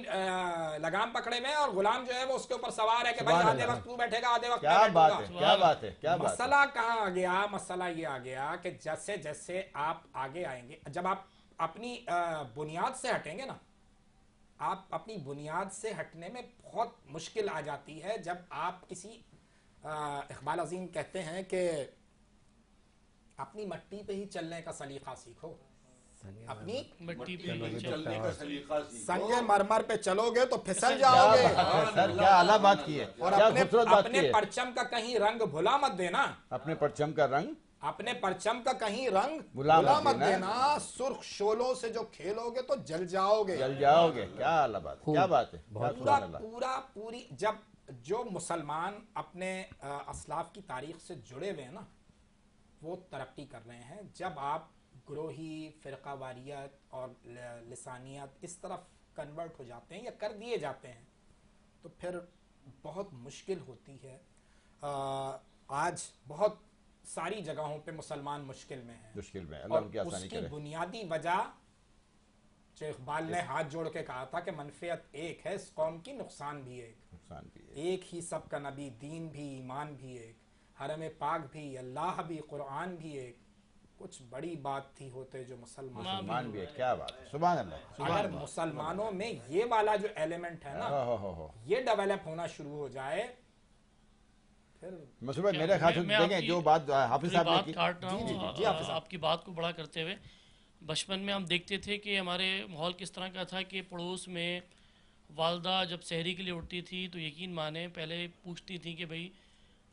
Speaker 1: لگام پکڑے میں، اور غلام جو ہے وہ اس کے اوپر سوار ہے کہ بھائی آدھے وقت تو بیٹھے گا، آدھے وقت میں بیٹھوں گا.
Speaker 2: کیا بات ہے، کیا بات ہے.
Speaker 1: مسئلہ کہاں آ گیا؟ مسئلہ یہ آ گیا کہ جیسے جیسے آپ آگے آئیں گے، جب آپ اپنی بنیاد سے ہٹیں گے نا، آپ اپنی بنیاد سے ہٹنے میں بہت مشکل آ جاتی ہے. جب آپ کسی اقبال عظیم کہتے ہیں کہ اپنی مٹی پہ ہی چلنے کا سلیقہ سیکھو، اپنی
Speaker 8: مٹی پہ
Speaker 7: چلنے کا سلیقہ سیکھو.
Speaker 1: سنگ مرمر پہ چلو گے تو پھسل جاؤ گے.
Speaker 2: سر کیا اعلیٰ بات کی ہے،
Speaker 1: اور
Speaker 2: کیا خوبصورت بات
Speaker 1: اپنے
Speaker 2: کی ہے.
Speaker 1: پرچم کا کہیں رنگ بھلا مت دینا،
Speaker 2: اپنے پرچم کا رنگ،
Speaker 1: اپنے پرچم کا کہیں رنگ
Speaker 2: بھلا
Speaker 1: بھلا
Speaker 2: مت
Speaker 1: مت
Speaker 2: دینا.
Speaker 1: دینا. سرخ شولوں سے جو کھیلو گے تو جل جاؤ گے.
Speaker 2: جل جاؤ گے. کیا اعلیٰ بات، کیا بات ہے.
Speaker 1: پوری جب جو مسلمان اپنے اسلاف کی تاریخ سے جڑے ہوئے ہیں نا، وہ ترقی کر رہے ہیں. جب آپ گروہی، فرقہ واریت اور لسانیت اس طرف کنورٹ ہو جاتے ہیں یا کر دیے جاتے ہیں تو پھر بہت مشکل ہوتی ہے. آج بہت ساری جگہوں پہ مسلمان مشکل میں ہیں،
Speaker 2: مشکل میں. اللہ
Speaker 1: اور
Speaker 2: ان کی
Speaker 1: اس
Speaker 2: آسانی
Speaker 1: کی
Speaker 2: کرے.
Speaker 1: بنیادی وجہ جو اقبال نے ہاتھ جوڑ کے کہا تھا کہ منفعت ایک ہے، اس قوم کی نقصان بھی ایک.
Speaker 2: نقصان بھی ہے.
Speaker 1: ایک ہی سب کا نبی، دین بھی، ایمان بھی ایک، حرم پاک بھی، اللہ بھی، قرآن بھی ایک. کچھ بڑی بات تھی ہوتے جو
Speaker 2: مسلمان بھی ہے. کیا بات ہے. سبحان اللہ.
Speaker 1: اگر مسلمانوں میں یہ والا جو ایلیمنٹ ہے نا، یہ ڈیولپ ہونا شروع ہو جائے پھر
Speaker 2: مسعود بھائی میرے خیال سے دیکھیں جو بات حافظ صاحب نے کی.
Speaker 8: کاٹ رہا ہوں آپ کی بات کو بڑا کرتے ہوئے. بچپن میں ہم دیکھتے تھے کہ ہمارے ماحول کس طرح کا تھا کہ پڑوس میں والدہ جب سحری کے لیے اٹھتی تھی تو یقین مانیں پہلے پوچھتی تھیں کہ بھئی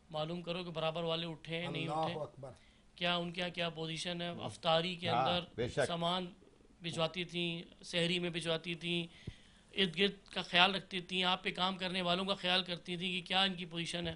Speaker 8: معلوم کرو کہ برابر والے اٹھیں نہیں اٹھیں، کیا ان کے کیا پوزیشن ہے. افطاری کے اندر سامان بھجواتی تھیں، سحری میں بھجواتی تھیں، ارد گرد کا خیال رکھتی تھیں، آپ پہ کام کرنے والوں کا خیال کرتی تھیں کہ کیا ان کی پوزیشن ہے.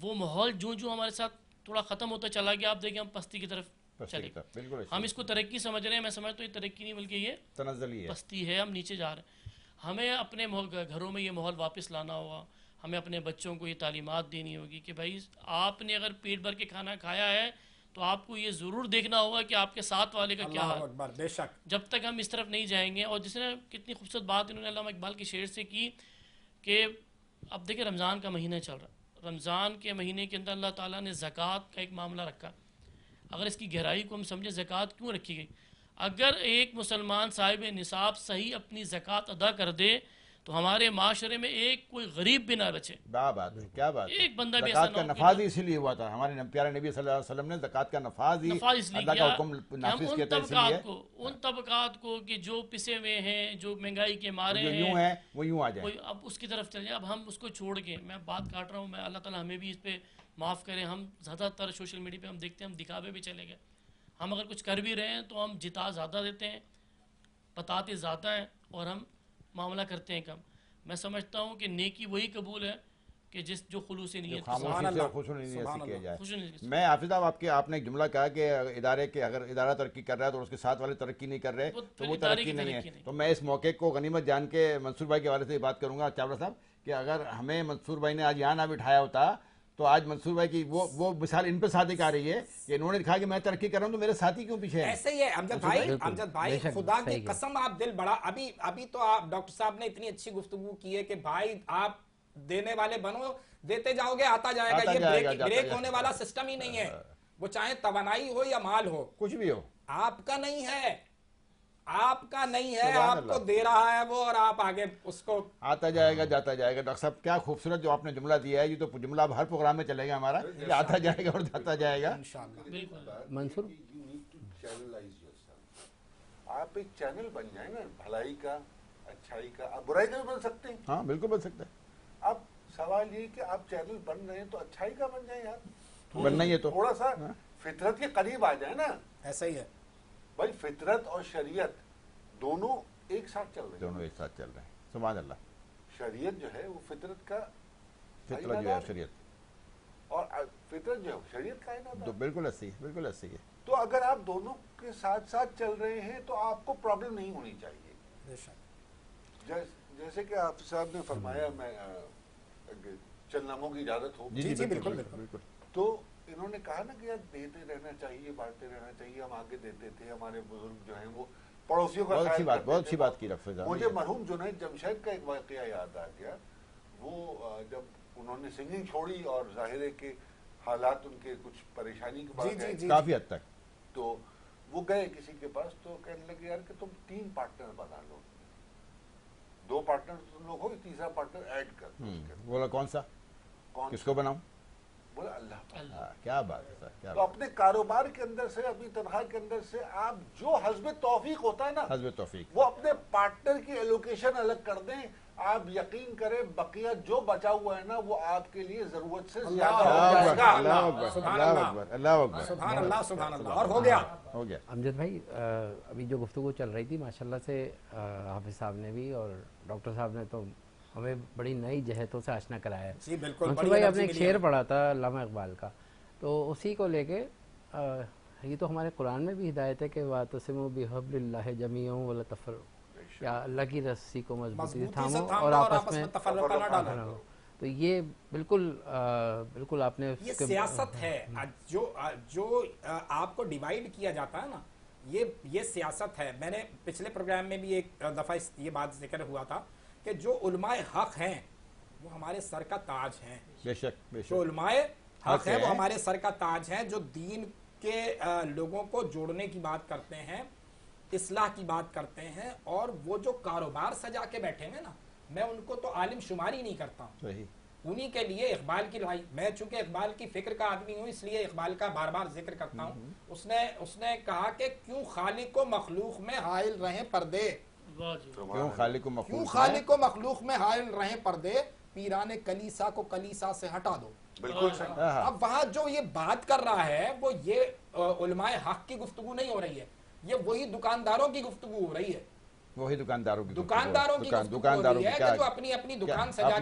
Speaker 8: وہ ماحول جو ہمارے ساتھ تھوڑا ختم ہوتا چلا گیا. آپ دیکھیں ہم پستی کی طرف چلے گئے. ہم اس کو ترقی سمجھ رہے ہیں. میں سمجھتا ہوں یہ ترقی نہیں بلکہ یہ
Speaker 2: تنزلی ہے،
Speaker 8: پستی ہے. ہم نیچے جا رہے ہیں. ہمیں اپنے گھروں میں یہ ماحول واپس لانا ہوگا. ہمیں اپنے بچوں کو یہ تعلیمات دینی ہوگی کہ بھائی آپ نے اگر پیٹ بھر کے کھانا کھایا ہے تو آپ کو یہ ضرور دیکھنا ہوگا کہ آپ کے ساتھ والے کا کیا حال.
Speaker 1: بے شک
Speaker 8: جب تک ہم اس طرف نہیں جائیں گے. اور جس نے کتنی خوبصورت بات انہوں نے علامہ اقبال کے شعر سے کی کہ اب دیکھیں رمضان کا مہینہ چل رہا ہے. رمضان کے مہینے کے اندر اللہ تعالیٰ نے زکوٰۃ کا ایک معاملہ رکھا. اگر اس کی گہرائی کو ہم سمجھیں زکوٰۃ کیوں رکھی گئی. اگر ایک مسلمان صاحب نصاب صحیح اپنی زکوٰۃ ادا کر دے تو ہمارے معاشرے میں ایک کوئی غریب بھی نہ بچے.
Speaker 2: بات ہے. کیا بات ہے.
Speaker 8: ایک بندہ بھی
Speaker 2: زکوٰۃ کا نفاذ ہی اسی لیے ہوا تھا. ہمارے پیارے نبی صلی اللہ علیہ وسلم نے زکوٰۃ کا نفاذ ہی اللہ کا حکم نافذ کیا تھا. اس لیے
Speaker 8: ان طبقات کو کہ جو پسے ہوئے ہیں، جو مہنگائی کے مارے
Speaker 2: جو یوں ہیں وہ یوں آ جائیں.
Speaker 8: اب اس کی طرف چل جائیں. اب ہم اس کو چھوڑ کے، میں بات کاٹ رہا ہوں، میں اللہ تعالیٰ ہمیں بھی اس پہ معاف کریں. ہم زیادہ تر سوشل میڈیا پہ ہم دیکھتے ہیں ہم دکھاوے بھی چلے گئے. ہم اگر کچھ کر بھی رہے ہیں تو ہم جتا زیادہ دیتے ہیں، بتاتے زیادہ ہیں اور ہم معاملہ کرتے ہیں کم. میں سمجھتا ہوں کہ نیکی وہی قبول ہے کہ جو خلوص نیت
Speaker 2: خاموشی سے خوش کیا جائے. میں حافظ صاحب آپ نے ایک جملہ کہا کہ ادارے کے اگر ادارہ ترقی کر رہا ہے تو اس کے ساتھ والے ترقی نہیں کر رہے تو وہ ترقی نہیں ہے. تو میں اس موقع کو غنیمت جان کے منصور بھائی کے حوالے سے بات کروں گا چاولہ صاحب کہ اگر ہمیں منصور بھائی نے آج یہاں نہ بٹھایا ہوتا تو آج منصور بھائی کی وہ مثال ان پہ صادق آ رہی ہے کہ انہوں نے کہا کہ میں ترقی کر رہا ہوں تو میرے ساتھی کیوں پیچھے ہیں.
Speaker 1: ایسے ہی ہے امجد بھائی خدا کی قسم آپ دل بڑا. ابھی تو آپ ڈاکٹر صاحب نے اتنی اچھی گفتگو کی ہے کہ بھائی آپ دینے والے بنو، دیتے جاؤ گے آتا جائے گا. یہ بریک ہونے والا سسٹم ہی نہیں ہے. وہ چاہے توانائی ہو یا مال ہو،
Speaker 2: کچھ بھی ہو،
Speaker 1: آپ کا نہیں ہے. آپ کا نہیں ہے، آپ کو دے رہا ہے وہ اور آپ آگے اس کو
Speaker 2: آتا جائے گا جاتا جائے گا. ڈاکٹر صاحب کیا خوبصورت جو آپ نے جملہ دیا ہے. یہ تو جملہ اب ہر پروگرام میں چلے گا ہمارا کہ آتا جائے گا اور جاتا جائے گا.
Speaker 3: منصور
Speaker 7: آپ ایک چینل بن جائیں نا بھلائی کا، اچھائی کا. آپ برائی کا بھی بن سکتے ہیں.
Speaker 2: ہاں بالکل بن سکتے ہیں.
Speaker 7: اب سوال یہ کہ آپ چینل بن رہے ہیں تو اچھائی کا بن جائیں یار.
Speaker 2: بننا ہی ہے تو
Speaker 7: تھوڑا سا فطرت کے قریب آ جائے نا.
Speaker 1: ایسا ہی ہے
Speaker 7: بھائی فطرت اور شریعت دونوں ایک ساتھ چل رہے ہیں.
Speaker 2: دونوں ایک ساتھ چل رہے ہیں. سبحان اللہ.
Speaker 7: شریعت جو ہے وہ فطرت کا
Speaker 2: فطرت جو ہے شریعت
Speaker 7: اور فطرت جو ہے شریعت کا ہے.
Speaker 2: تو بالکل ایسی ہے، بالکل ایسی ہے.
Speaker 7: تو اگر آپ دونوں کے ساتھ ساتھ چل رہے ہیں تو آپ کو پرابلم نہیں ہونی چاہیے. جیسے کہ آپ صاحب نے فرمایا، میں چند لمحوں کی اجازت ہو؟
Speaker 1: جی جی بالکل بالکل.
Speaker 7: تو انہوں نے کہا نا کہ یار دیتے رہنا چاہیے، بانٹتے رہنا چاہیے. ہم آگے دیتے تھے، ہمارے بزرگ جو ہیں وہ پڑوسیوں کا خیال کرتے تھے.
Speaker 2: بہت اچھی بات کی رفیع صاحب.
Speaker 7: مجھے مرحوم جنید جمشید کا ایک واقعہ یاد آ گیا. وہ جب انہوں نے سنگنگ چھوڑی اور ظاہر ہے کہ حالات ان کے کچھ پریشانی کے بعد گئے
Speaker 2: کافی حد تک،
Speaker 7: تو وہ گئے کسی کے پاس، تو کہنے لگے یار کہ تم 3 پارٹنر بنا لو، 2 پارٹنر تم لوگ ہو، تیسرا پارٹنر ایڈ کر دو.
Speaker 2: بولا کون سا، کس کو بناؤں؟
Speaker 7: بولا اللہ.
Speaker 2: کیا بات ہے سر.
Speaker 7: تو اپنے کاروبار کے اندر سے، اپنی تنخواہ کے اندر سے آپ جو حسب توفیق ہوتا ہے نا،
Speaker 2: حسب توفیق،
Speaker 7: وہ اپنے پارٹنر کی ایلوکیشن الگ کر دیں. آپ یقین کریں بقیہ جو بچا ہوا ہے نا وہ آپ کے لیے ضرورت سے زیادہ ہو جائے گا.
Speaker 2: اللہ اکبر، اللہ اکبر، اللہ اکبر،
Speaker 1: سبحان اللہ سبحان اللہ. اور ہو گیا.
Speaker 3: امجد بھائی، ابھی جو گفتگو چل رہی تھی ماشاءاللہ سے حافظ صاحب نے بھی اور ڈاکٹر صاحب نے تو ہمیں بڑی نئی جہتوں سے آشنا کرایا ہے.
Speaker 1: جی بالکل.
Speaker 3: منصور بھائی، آپ نے ایک شعر پڑھا تھا علامہ اقبال کا، تو اسی کو لے کے یہ تو ہمارے قرآن میں بھی ہدایت ہے کہ وَاعْتَصِمُوا بِحَبْلِ اللَّهِ جَمِيعًا وَلَا تَفَرَّقُوا، یا اللہ کی رسی کو مضبوطی سے تھامو اور آپس میں
Speaker 1: تفرقہ نہ ڈالو.
Speaker 3: تو یہ بالکل آپ نے
Speaker 1: یہ سیاست ہے. جو آپ کو ڈیوائیڈ کیا جاتا ہے نا، یہ سیاست ہے. میں نے پچھلے پروگرام میں بھی ایک دفعہ یہ بات ذکر ہوا تھا کہ جو علماء حق ہیں وہ ہمارے سر کا تاج ہیں.
Speaker 2: بے شک، بے شک.
Speaker 1: جو علماء حق ہیں وہ ہمارے سر کا تاج ہیں، جو دین کے لوگوں کو جوڑنے کی بات کرتے ہیں، اصلاح کی بات کرتے ہیں. اور وہ جو کاروبار سجا کے بیٹھے ہیں نا، میں ان کو تو عالم شماری نہیں کرتا ہوں.
Speaker 2: صحیح.
Speaker 1: انہی کے لیے اقبال کی لڑائی. میں چونکہ اقبال کی فکر کا آدمی ہوں اس لیے اقبال کا بار بار ذکر کرتا ہوں. اس نے کہا کہ کیوں خالق و مخلوق میں حائل رہیں پردے،
Speaker 2: کیوں خالق
Speaker 1: و مخلوق میں حائل رہیں پردے، پیران کلیسا کو کلیسا سے ہٹا دو.
Speaker 7: بالکل صحیح.
Speaker 1: اب وہاں جو یہ بات کر رہا ہے وہ یہ علماء حق کی گفتگو نہیں ہو رہی ہے، یہ وہی دکانداروں کی گفتگو ہو رہی ہے.
Speaker 2: وہی دکانداروں کی
Speaker 1: دکانداروں کی گفتگو ہو رہی ہے کہ جو اپنی دکان سجا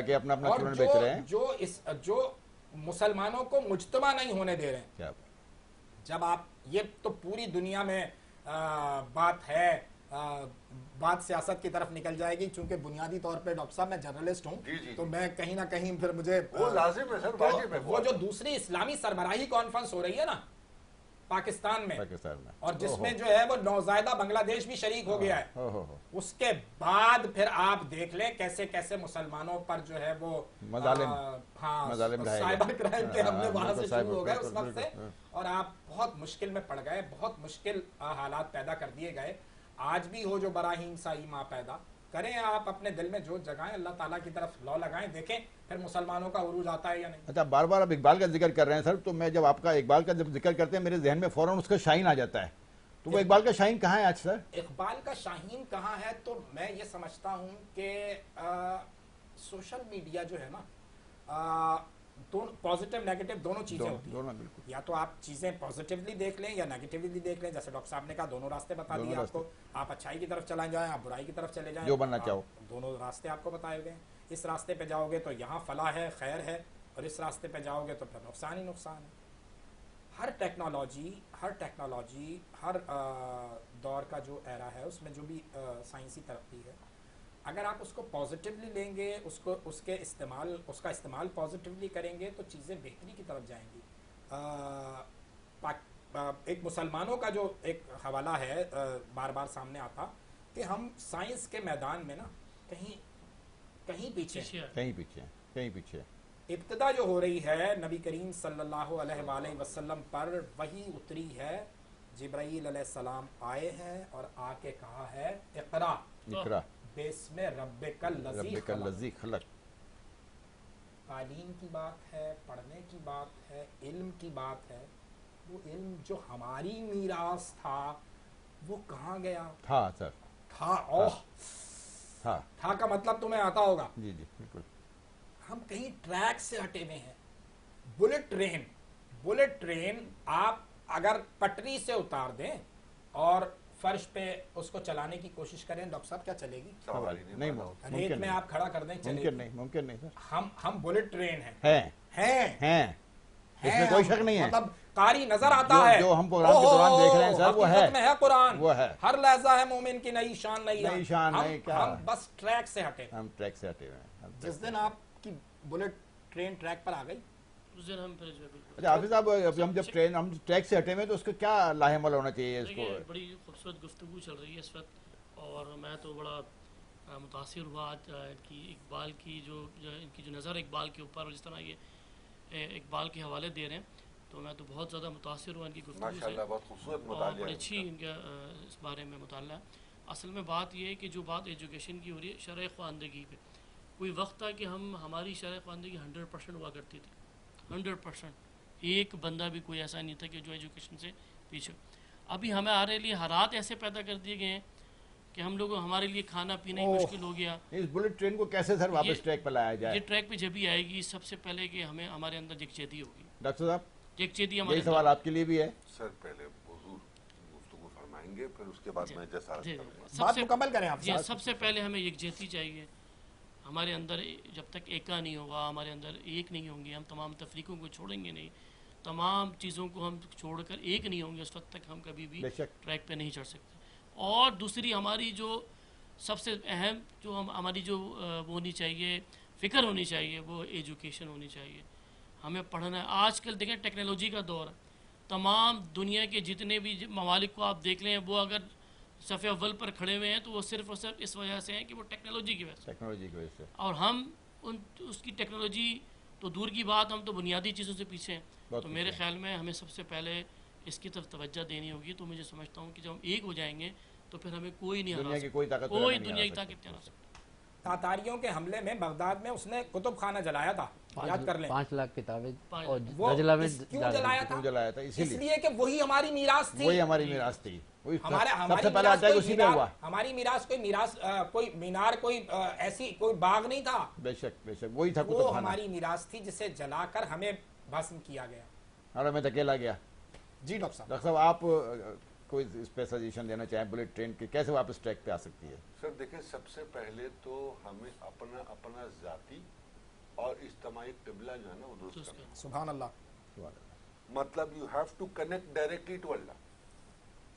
Speaker 1: کے
Speaker 2: اپنا
Speaker 1: اور
Speaker 2: بیچ رہے ہیں،
Speaker 1: جو مسلمانوں کو مجتمع نہیں ہونے دے رہے ہیں. جب آپ یہ تو پوری دنیا میں بات ہے، بات سیاست کی طرف نکل جائے گی. چونکہ بنیادی طور پہ ڈاکٹر صاحب میں جرنلسٹ ہوں تو میں کہیں نہ کہیں پھر مجھے
Speaker 7: وہ لازم ہے سر، واجب ہے.
Speaker 1: وہ جو دوسری اسلامی سربراہی کانفرنس ہو رہی ہے نا پاکستان میں، اور جس میں جو ہے وہ نوزائیدہ بنگلہ دیش بھی شریک ہو گیا ہے، اس کے بعد پھر آپ دیکھ لیں کیسے کیسے مسلمانوں پر جو ہے وہ سائبر کرائم کے حملے وہاں سے شروع ہو گئے اس وقت سے، اور آپ بہت مشکل میں پڑ گئے، بہت مشکل حالات پیدا کر دیے گئے. آج بھی ہو جو براہیم سا ایما پیدا کریں، آپ اپنے دل میں جو جگائیں، اللہ تعالیٰ کی طرف لو لگائیں، دیکھیں پھر مسلمانوں کا عروج آتا ہے یا نہیں.
Speaker 2: اچھا، بار بار آپ اقبال کا ذکر کر رہے ہیں سر، تو میں جب آپ کا اقبال کا جب ذکر کرتے ہیں میرے ذہن میں فوراً اس کا شاہین آ جاتا ہے. تو وہ اقبال کا شاہین کہاں ہے آج سر؟
Speaker 1: اقبال کا شاہین کہاں ہے؟ تو میں یہ سمجھتا ہوں کہ سوشل میڈیا جو ہے نا، پازیٹیو نیگیٹو دونوں چیزیں ہوتی ہیں. یا تو آپ چیزیں پازیٹیولی دیکھ لیں یا نیگیٹیولی دیکھ لیں. جیسے ڈاکٹر صاحب نے کہا دونوں راستے بتا دیے آپ کو. آپ اچھائی کی طرف چلے جائیں، آپ برائی کی طرف چلے جائیں،
Speaker 2: جو بننا چاہو.
Speaker 1: دونوں راستے آپ کو بتائے گئے. اس راستے پہ جاؤ گے تو یہاں فلاح ہے، خیر ہے، اور اس راستے پہ جاؤ گے تو پھر نقصان ہی نقصان ہے. ہر ٹیکنالوجی ہر دور کا جو ایرا ہے اس میں جو بھی سائنسی ترقی ہے، اگر آپ اس کو پازیٹیولی لیں گے، اس کا استعمال پازیٹیولی کریں گے تو چیزیں بہتری کی طرف جائیں گی. ایک مسلمانوں کا جو ایک حوالہ ہے بار بار سامنے آتا کہ ہم سائنس کے میدان میں نا کہیں پیچھے. ابتدا جو ہو رہی ہے نبی کریم صلی اللہ علیہ وآلہ وسلم پر وحی اتری ہے، جبرائیل علیہ السلام آئے ہیں اور آ کے کہا ہے اقرا بسم ربک الذی خلق. تعلیم کی بات ہے، پڑھنے کی بات ہے، علم کی بات ہے. وہ علم جو ہماری میراث تھا وہ کہاں گیا؟ تھا کا مطلب تمہیں آتا ہوگا.
Speaker 2: جی جی بالکل.
Speaker 1: ہم کہیں ٹریک سے ہٹے ہوئے ہیں. بلٹ ٹرین آپ اگر پٹری سے اتار دیں اور فرش پہ اس کو چلانے کی کوشش کریں ڈاکٹر صاحب، کیا چلے گی؟
Speaker 2: نہیں،
Speaker 1: ریت میں آپ کھڑا کر دیں،
Speaker 2: ممکن نہیں سر.
Speaker 1: ہم بلٹ ٹرین ہیں.
Speaker 2: اس میں کوئی شک نہیں ہے.
Speaker 1: مطلب قاری نظر آتا ہے
Speaker 2: جو ہم پروگرام کے دوران دیکھ رہے ہیں سر وہ
Speaker 1: حقیقت میں ہے قرآن،
Speaker 2: وہ ہے
Speaker 1: ہر لہجہ ہے مومن کی نئی شان
Speaker 2: نئی شان نئی کیا.
Speaker 1: ہم بس ٹریک سے ہٹے.
Speaker 2: ہم ٹریک سے ہٹے ہوئے ہیں.
Speaker 1: جس دن آپ کی بلٹ ٹرین ٹریک پر آ گئی
Speaker 8: اس دن ہم پھر جو ہے
Speaker 2: اچھا حافظ صاحب ہم جب ہم ٹریک سے ہٹے ہوئے تو اس کا کیا لاہ عمل ہونا چاہیے اس کو؟
Speaker 8: دیکھیے بڑی خوبصورت گفتگو چل رہی ہے اس وقت، اور میں تو بڑا متاثر ہوا آج کہ اقبال کی جو ان کی جو نظر اقبال کے اوپر، اور جس طرح یہ اقبال کے حوالے دے رہے ہیں، تو میں تو بہت زیادہ متاثر ہوا ان کی گفتگو سے.
Speaker 7: ماشاءاللہ بہت خوبصورت
Speaker 8: اور
Speaker 7: مطالعہ
Speaker 8: بڑی
Speaker 7: ہے
Speaker 8: اچھی ان کا اس بارے میں مطالعہ ہے. اصل میں بات یہ ہے کہ جو بات ایجوکیشن کی ہو رہی ہے، شرح خواندگی پہ، کوئی وقت تھا کہ ہماری شرح خواندگی 100% ہوا کرتی تھی. 100% ایک بندہ بھی کوئی ایسا نہیں تھا کہ جو ایجوکیشن سے پیچھے. ابھی ہمارے لیے حالات ایسے پیدا کر دیے گئے ہیں کہ ہم لوگ ہمارے لیے کھانا پینا ہی مشکل ہو گیا.
Speaker 2: اس بلٹ ٹرین کو کیسے سر واپس ٹریک پر لایا جائے؟
Speaker 8: یہ ٹریک پہ جب بھی آئے گی، سب سے پہلے کہ ہمارے اندر یکجہتی ہوگی.
Speaker 2: ڈاکٹر صاحب
Speaker 8: یکجہتی ہمارے
Speaker 2: یہی سوال آپ کے لیے بھی ہے
Speaker 7: سر. پہلے حضور گفتگو فرمائیں گے، پھر اس کے بعد میں جسارت کروں گا.
Speaker 1: بات مکمل کریں آپ.
Speaker 8: سب سے پہلے ہمیں یکجہتی چاہیے. ہمارے اندر جب تک ایکا نہیں ہوگا، ہمارے اندر ایک نہیں ہوں گے، ہم تمام تفریقوں کو چھوڑیں گے نہیں، تمام چیزوں کو ہم چھوڑ کر ایک نہیں ہوں گے، اس وقت تک ہم کبھی بھی ٹریک پہ نہیں چڑھ سکتے. اور دوسری ہماری جو سب سے اہم جو ہماری جو وہ ہونی چاہیے، فکر ہونی چاہیے، وہ ایجوکیشن ہونی چاہیے. ہمیں پڑھنا ہے. آج کل دیکھیں ٹیکنالوجی کا دور ہے. تمام دنیا کے جتنے بھی ممالک کو آپ دیکھ لیں، وہ اگر صفحہ اول پر کھڑے ہوئے ہیں تو وہ صرف اور صرف اس وجہ سے ہیں کہ وہ ٹیکنالوجی کی وجہ سے. اور ہم اس کی ٹیکنالوجی تو دور کی بات، ہم تو بنیادی چیزوں سے پیچھے ہیں. تو میرے خیال میں ہمیں سب سے پہلے اس کی طرف توجہ دینی ہوگی. تو مجھے سمجھتا ہوں کہ جب ہم ایک ہو جائیں گے تو پھر ہمیں کوئی نہیں ہرا سکتا، کوئی دنیا کی طاقت نہیں ہرا سکتا.
Speaker 1: تاتاریوں کے حملے میں بغداد میں اس نے کتب خانہ جلایا تھا، یاد کر لیں.
Speaker 3: 5 لاکھ کتابیں اور
Speaker 1: وہ
Speaker 3: نجلہ میں
Speaker 1: کیوں جلایا تھا؟
Speaker 2: اسی
Speaker 1: لیے کہ وہی ہماری میراث تھی.
Speaker 2: وہی ہماری میراث تھی.
Speaker 1: ہماری میراث کوئی میراث، کوئی مینار، کوئی ایسی کوئی باغ نہیں تھا.
Speaker 2: بے شک بے شک وہی تھا.
Speaker 1: وہ ہماری میراث تھی جسے جلا کر ہمیں بھسم کیا گیا
Speaker 2: اور ہمیں دھکیلا گیا.
Speaker 1: جی ڈاکٹر صاحب.
Speaker 2: ڈاکٹر صاحب آپ کوئی اس پہ سجیشن دینا چاہیں بلٹ ٹرین کی کیسے واپس ٹریک پہ آ سکتی ہے؟
Speaker 7: سر دیکھیں، سب سے پہلے تو ہمیں اپنا ذاتی اور اجتماعی قبلہ جو ہے نا وہ درست کرنا.
Speaker 1: سبحان اللہ.
Speaker 7: مطلب you have to connect directly to Allah.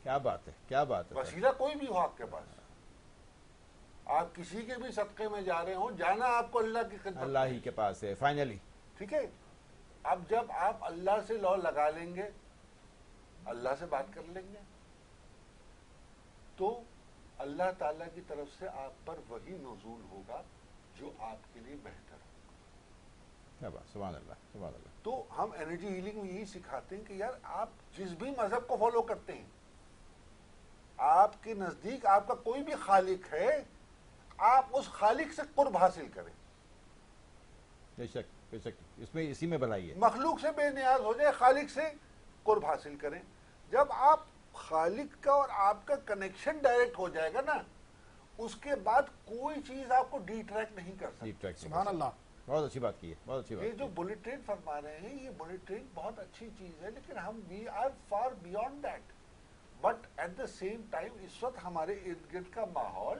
Speaker 2: کیا بات ہے، کیا بات ہے.
Speaker 7: وسیلہ کوئی بھی ہو آپ کے پاس، آپ کسی کے بھی صدقے میں جا رہے ہوں، جانا آپ کو اللہ کی خدمت،
Speaker 2: اللہ ہی کے پاس ہے فائنلی.
Speaker 7: ٹھیک ہے. اب جب آپ اللہ سے لو لگا لیں گے، اللہ سے بات کر لیں گے، تو اللہ تعالیٰ کی طرف سے آپ پر وہی نزول ہوگا جو آپ کے لیے بہتر ہوگا.
Speaker 2: کیا بات. سبحان اللہ سبحان اللہ.
Speaker 7: تو ہم انرجی ہیلنگ میں یہی سکھاتے ہیں کہ یار آپ جس بھی مذہب کو فالو کرتے ہیں، آپ کے نزدیک آپ کا کوئی بھی خالق ہے، آپ اس خالق سے قرب حاصل کریں.
Speaker 2: بے شک بے شک اس میں اسی میں بھلائی ہے.
Speaker 7: مخلوق سے بے نیاز ہو جائے، خالق سے قرب حاصل کریں. جب آپ خالق کا اور آپ کا کنیکشن ڈائریکٹ ہو جائے گا نا، اس کے بعد کوئی چیز آپ کو ڈی ٹریک نہیں کر سکتی.
Speaker 1: سبحان اللہ.
Speaker 2: بہت اچھی بات کی ہے، بہت اچھی بات.
Speaker 7: یہ جو بلٹ ٹرین فرما رہے ہیں، یہ بلٹ ٹرین بہت اچھی چیز ہے، لیکن ہم we are far beyond that. But at the same time اس وقت ہمارے ارد گرد کا ماحول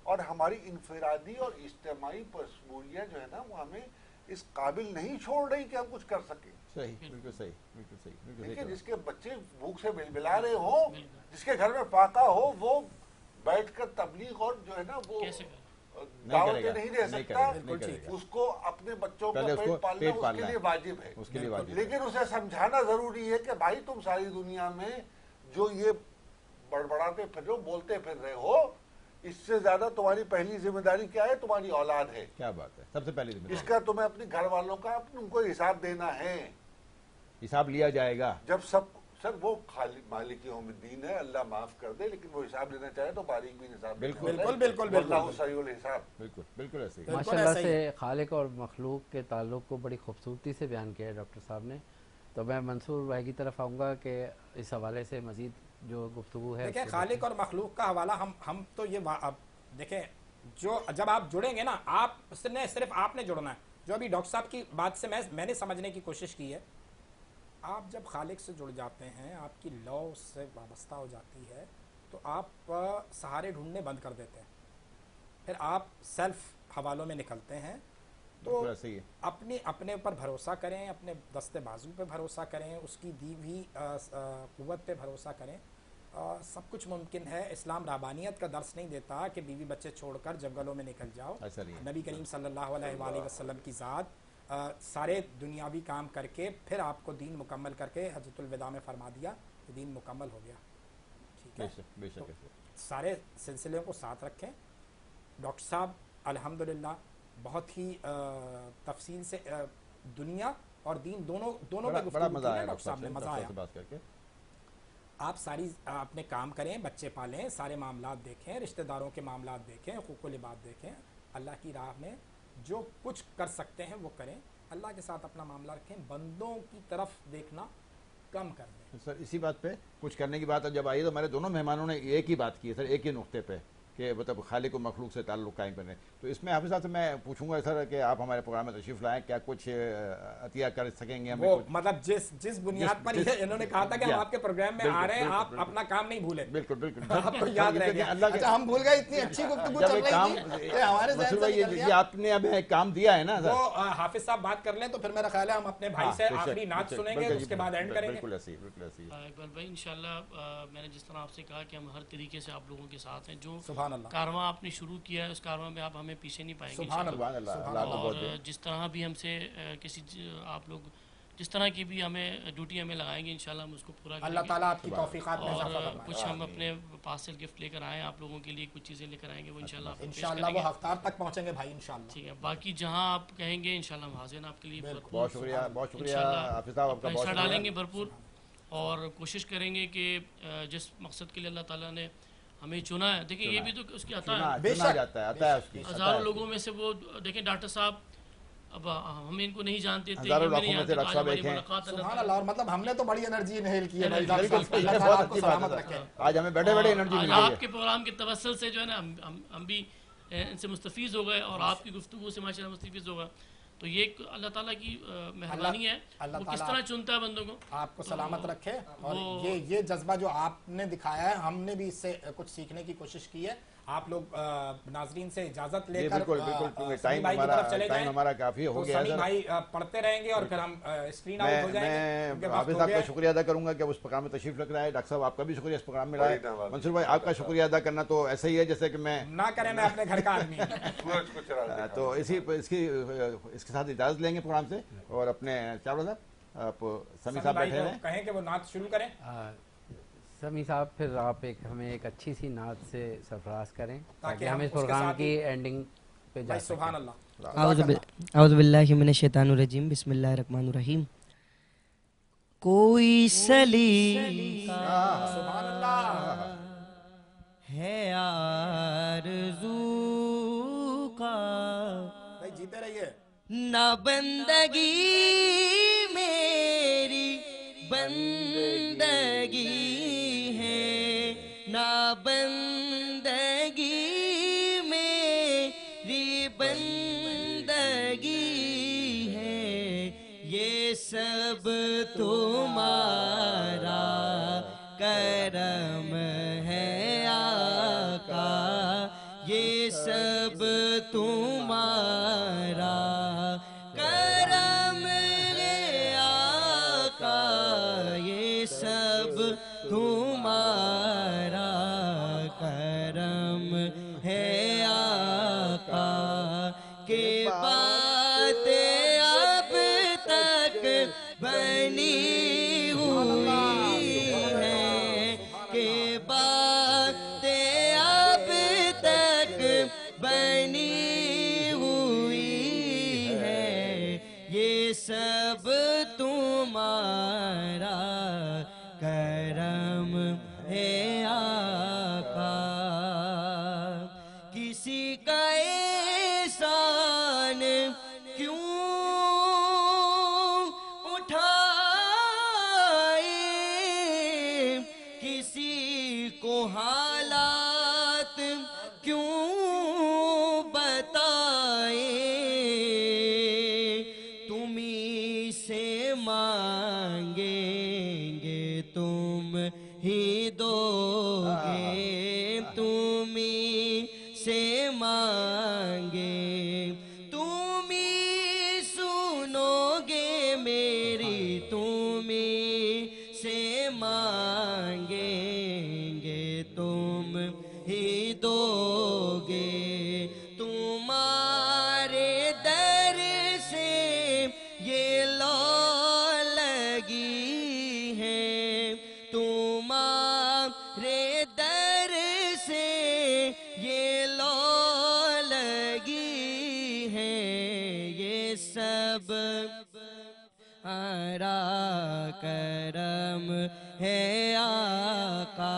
Speaker 7: اور ہماری انفرادی اور اجتماعی پرسموریہ جو ہے نا، وہ ہمیں اس قابل نہیں چھوڑ رہی کہ ہم کچھ کر سکیں.
Speaker 2: صحیح، بالکل صحیح، بالکل صحیح.
Speaker 7: دیکھیں، جس کے بچے بھوک سے بلبلا رہے ہوں، جس کے گھر میں فاقہ ہو، وہ بیٹھ کر تبلیغ اور جو ہے نا وہ دعوتیں نہیں دے سکتا. اس کو اپنے بچوں کا پیٹ پالنا اس کے لیے واجب ہے، لیکن اسے سمجھانا ضروری ہے کہ بھائی تم ساری دنیا میں جو یہ بڑبڑاتے پھر رہے ہو، بولتے پھر رہے ہو، اس سے زیادہ تمہاری پہلی ذمہ داری کیا ہے؟ تمہاری اولاد ہے.
Speaker 2: کیا بات ہے. سب سے پہلی ذمہ داری
Speaker 7: اس کا تمہیں اپنے گھر والوں کا ان کو حساب دینا ہے.
Speaker 2: حساب لیا جائے گا
Speaker 7: جب سر وہ مالک یوم الدین ہے، اللہ معاف کر دے، لیکن وہ حساب لینا چاہے تو باریک بھی حساب.
Speaker 1: بالکل بالکل
Speaker 7: اللہ صحیح الحساب.
Speaker 2: بالکل بالکل ایسے.
Speaker 3: ماشاء اللہ سے خالق اور مخلوق کے تعلق کو بڑی خوبصورتی سے بیان کیا ہے ڈاکٹر صاحب نے. تو میں منصور بھائی کی طرف آؤں گا کہ اس حوالے سے مزید جو گفتگو ہے.
Speaker 1: دیکھیں، خالق اور مخلوق کا حوالہ ہم تو یہ دیکھیں، جو جب آپ جڑیں گے نا، آپ نے صرف آپ نے جڑنا ہے. جو ابھی ڈاکٹر صاحب کی بات سے میں نے سمجھنے کی کوشش کی ہے، آپ جب خالق سے جڑ جاتے ہیں، آپ کی لو اس سے وابستہ ہو جاتی ہے، تو آپ سہارے ڈھونڈنے بند کر دیتے ہیں. پھر آپ سیلف حوالوں میں نکلتے ہیں تو
Speaker 2: صحیح ہے.
Speaker 1: اپنے اوپر بھروسہ کریں, اپنے دست بازو پہ بھروسہ کریں, اس کی دی ہوئی قوت پہ بھروسہ کریں, سب کچھ ممکن ہے. اسلام رہبانیت کا درس نہیں دیتا کہ بیوی بچے چھوڑ کر جنگلوں میں نکل جاؤ. نبی کریم صلی اللہ علیہ وآلہ وسلم کی ذات سارے دنیاوی کام کر کے پھر آپ کو دین مکمل کر کے حجۃ الوداع میں فرما دیا کہ دین مکمل ہو گیا. ٹھیک ہے, تو سارے سلسلے کو ساتھ رکھیں. ڈاکٹر صاحب الحمدللہ بہت ہی تفصیل سے دنیا اور دین دونوں پہ گفتگو کی ہے. ڈاکٹر صاحب نے مزہ آیا.
Speaker 2: بات کر کے
Speaker 1: آپ ساری اپنے کام کریں, بچے پالیں, سارے معاملات دیکھیں, رشتہ داروں کے معاملات دیکھیں, حقوق و لباد دیکھیں, اللہ کی راہ میں جو کچھ کر سکتے ہیں وہ کریں. اللہ کے ساتھ اپنا معاملہ رکھیں, بندوں کی طرف دیکھنا کم کر دیں.
Speaker 2: سر اسی بات پہ کچھ کرنے کی بات جب آئی تو ہمارے دونوں مہمانوں نے ایک ہی بات کی ہے سر, ایک ہی نقطے پہ کہ مطلب خالق و مخلوق سے تعلق قائم کرنے. تو اس میں حافظ صاحب سے میں پوچھوں گا سر کہ آپ ہمارے پروگرام میں تشریف لائیں, کیا کچھ عطیہ کر سکیں گے ہمیں؟
Speaker 1: وہ مطلب جس بنیاد پر انہوں نے کہا تھا کہ ہم آپ کے پروگرام میں آ رہے ہیں, آپ اپنا کام نہیں بھولیں.
Speaker 2: بالکل بالکل,
Speaker 1: آپ کو یاد رہے گا.
Speaker 6: اچھا ہم بھول گئے, اتنی اچھی گفتگو چل رہی تھی کہ ہمارے ذہن سے نکل گیا.
Speaker 2: یہ آپ نے اب ایک کام دیا ہے نا سر,
Speaker 1: وہ حافظ صاحب بات کر لیں تو پھر میرا خیال ہے ہم اپنے بھائی سے آخری نعت سنیں گے, اس کے بعد اینڈ کریں گے.
Speaker 2: بالکل ایسی بالکل ایسی.
Speaker 8: اقبال بھائی انشاءاللہ میں نے جس طرح آپ سے کہا کہ ہم ہر طریقے سے آپ لوگوں کے ساتھ ہیں. جو
Speaker 1: سبحان اللہ,
Speaker 8: کارواں آپ نے شروع کیا ہے اس کارواں میں آپ ہمیں پیچھے نہیں پائیں گے
Speaker 1: سبحان اللہ,
Speaker 8: اور جس طرح بھی ہم سے کسی آپ لوگ جس طرح کی بھی ہمیں ڈیوٹی ہمیں لگائیں گے انشاءاللہ ہم اس کو پورا کریں گے.
Speaker 1: اللہ تعالیٰ آپ کی توفیقات میں اضافہ
Speaker 8: اور
Speaker 1: فرمائے.
Speaker 8: کچھ ہم اپنے پاس سے گفٹ لے کر آئے ہیں آپ لوگوں کے لیے, کچھ چیزیں لے کر آئیں گے وہ انشاءاللہ آپ کو پیش کریں
Speaker 1: انشاءاللہ
Speaker 8: گے.
Speaker 1: وہ ہفتہ تک پہنچیں گے بھائی انشاءاللہ.
Speaker 8: ٹھیک ہے, باقی جہاں آپ کہیں گے انشاءاللہ ہم حاضر ہیں آپ کے لیے.
Speaker 2: بہت شکریہ, بہت شکریہ حافظ صاحب, آپ کا بہت
Speaker 8: حصہ
Speaker 2: شکریہ.
Speaker 8: ڈالیں گے بھرپور, اور کوشش کریں گے کہ جس مقصد کے لیے اللہ تعالیٰ نے ہمیں چنا ہے. دیکھیں یہ بھی تو اس کی عطا ہے,
Speaker 2: بے شک آتا ہے اس کی.
Speaker 8: ہزاروں لوگوں میں سے وہ دیکھیں ڈاکٹر صاحب, اب ہم ان کو نہیں جانتے تھے,
Speaker 2: ہزاروں لاکھوں میں سے ڈاکٹر صاحب ایک ہیں.
Speaker 1: سبحان اللہ, اور مطلب ہم نے تو بڑی انرجی انہیل کی ہے بھائی.
Speaker 2: اللہ تعالیٰ آپ کو سلامت رکھے. آج ہمیں بیٹھے بیٹھے انرجی مل رہی ہے.
Speaker 8: آپ کے پروگرام کے توسل سے جو ہے نا ہم بھی ان سے مستفیض ہو گئے, اور آپ کی گفتگو سے ماشاءاللہ مستفیض ہو گئے. تو یہ ایک اللہ تعالیٰ کی مہربانی ہے, وہ کس طرح چنتا ہے بندوں کو.
Speaker 1: آپ کو سلامت رکھے, اور یہ جذبہ جو آپ نے دکھایا ہے, ہم نے بھی اس سے کچھ سیکھنے کی کوشش کی ہے. آپ لوگ ناظرین سے اجازت لے کر سمی بھائی کی طرف چلے جائیں.
Speaker 2: ہمارا کافی ہو گیا ہے.
Speaker 1: سمی بھائی پڑھتے رہیں گے اور پھر ہم اسکرین آؤٹ ہو جائیں گے.
Speaker 2: میں حافظ صاحب کا شکریہ ادا کروں گا کہ اس پروگرام میں تشریف رکھ رہا ہے. ڈاکٹر صاحب آپ کا بھی شکریہ اس پروگرام میں لائے. منصور بھائی آپ کا شکریہ ادا کرنا تو ایسا ہی ہے جیسے کہ میں
Speaker 1: نہ کریں, میں اپنے گھر کا آدمی ہوں.
Speaker 2: تو اس کے ساتھ اجازت لیں گے پروگرام سے, اور اپنے چاولہ صاحب آپ سمی صاحب بیٹھے ہیں,
Speaker 1: کہیں کہ وہ نعت شروع کریں.
Speaker 3: سمی صاحب پھر آپ ہمیں ایک اچھی سی نعت سے سرفراز کریں
Speaker 1: تاکہ
Speaker 3: ہم اس پروگرام کی اینڈنگ پہ جا سکیں.
Speaker 1: سبحان اللہ.
Speaker 5: اعوذ باللہ من الشیطان الرجیم, بسم اللہ الرحمن الرحیم. کوئی سلیقہ
Speaker 1: سبحان اللہ
Speaker 5: ہے آرزو کا,
Speaker 1: بھائی جیتے رہیے.
Speaker 5: نہ بندگی میری بندگی ہے, نہ بندگی میری بندگی ہے, یہ سب تمہارا کرم ہے آقا, یہ سب تمہارا کرم ہے آقا, یہ سب تمہارا کرم ہے آقا. کہ باتیں اب تک بنی ہوئی ہیں, کہ باتیں اب تک بنی ہوئی ہیں, یہ سب تمہارا کرم ہے آقا. کسی کا احسان کیوں اٹھائے, کسی کو حالات کیوں بتائے, تمہیں سے مانگیں گے تم ہی دو گے, تمہیں سے مانگے تمہیں سب ہمارا کرم ہے آقا